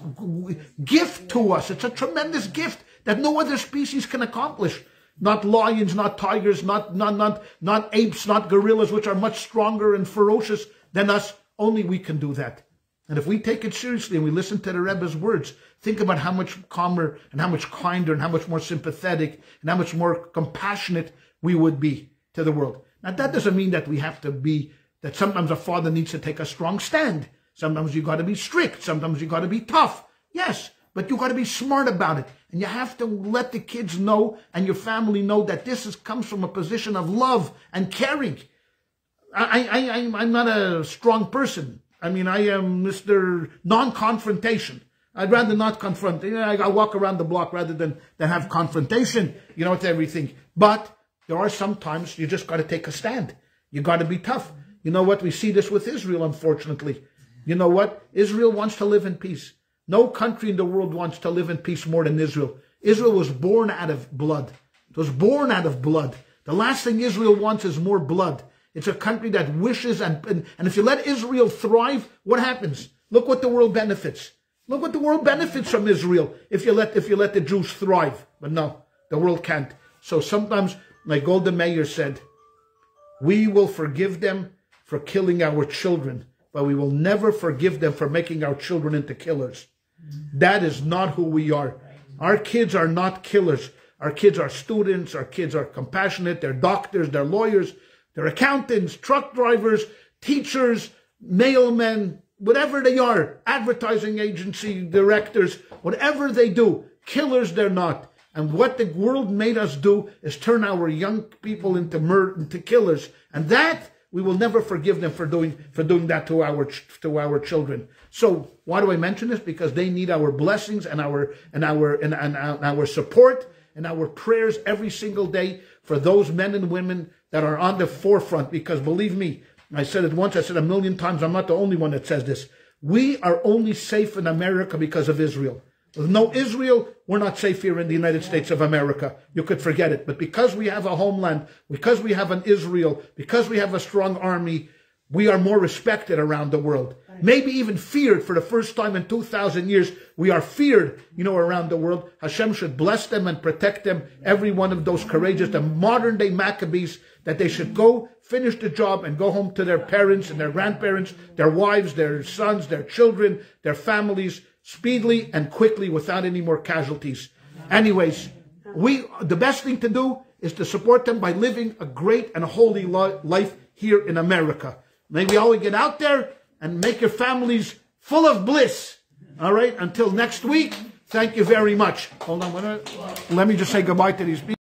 gift to us. It's a tremendous gift that no other species can accomplish. Not lions, not tigers, not apes, not gorillas, which are much stronger and ferocious than us. Only we can do that. And if we take it seriously and we listen to the Rebbe's words, think about how much calmer and how much kinder and how much more sympathetic and how much more compassionate we would be to the world. Now, that doesn't mean that we have to be, that sometimes a father needs to take a strong stand. Sometimes you got to be strict. Sometimes you got to be tough. Yes, but you got to be smart about it. And you have to let the kids know and your family know that this comes from a position of love and caring. I'm not a strong person. I mean, I am Mr. Non-confrontation. I'd rather not confront. I walk around the block rather than have confrontation, with everything. But there are some times you just got to take a stand. You got to be tough. You know what? We see this with Israel, unfortunately. You know what? Israel wants to live in peace. No country in the world wants to live in peace more than Israel. Israel was born out of blood. It was born out of blood. The last thing Israel wants is more blood. It's a country that wishes, and if you let Israel thrive, what happens? Look what the world benefits. Look what the world benefits from Israel if you let the Jews thrive. But no, the world can't. So sometimes, like Golda Meir said, we will forgive them for killing our children, but we will never forgive them for making our children into killers. That is not who we are. Our kids are not killers. Our kids are students. Our kids are compassionate. They're doctors. They're lawyers. They're accountants, truck drivers, teachers, mailmen, whatever they are, advertising agency directors, whatever they do, killers they're not. And what the world made us do is turn our young people into killers. And that we will never forgive them for doing that to our children. So why do I mention this? Because they need our blessings and our support and our prayers every single day for those men and women that are on the forefront. Because believe me, I said it once, I said a million times, I'm not the only one that says this. We are only safe in America because of Israel. With no Israel, we're not safe here in the United States of America. You could forget it. But because we have a homeland, because we have an Israel, because we have a strong army, we are more respected around the world. Maybe even feared for the first time in 2,000 years. We are feared, around the world. Hashem should bless them and protect them. Every one of those courageous, the modern day Maccabees, that they should go finish the job and go home to their parents and their grandparents, their wives, their sons, their children, their families, speedily and quickly without any more casualties. Anyways, the best thing to do is to support them by living a great and holy life here in America. May we all get out there and make your families full of bliss. All right, until next week, thank you very much. Hold on, let me just say goodbye to these people.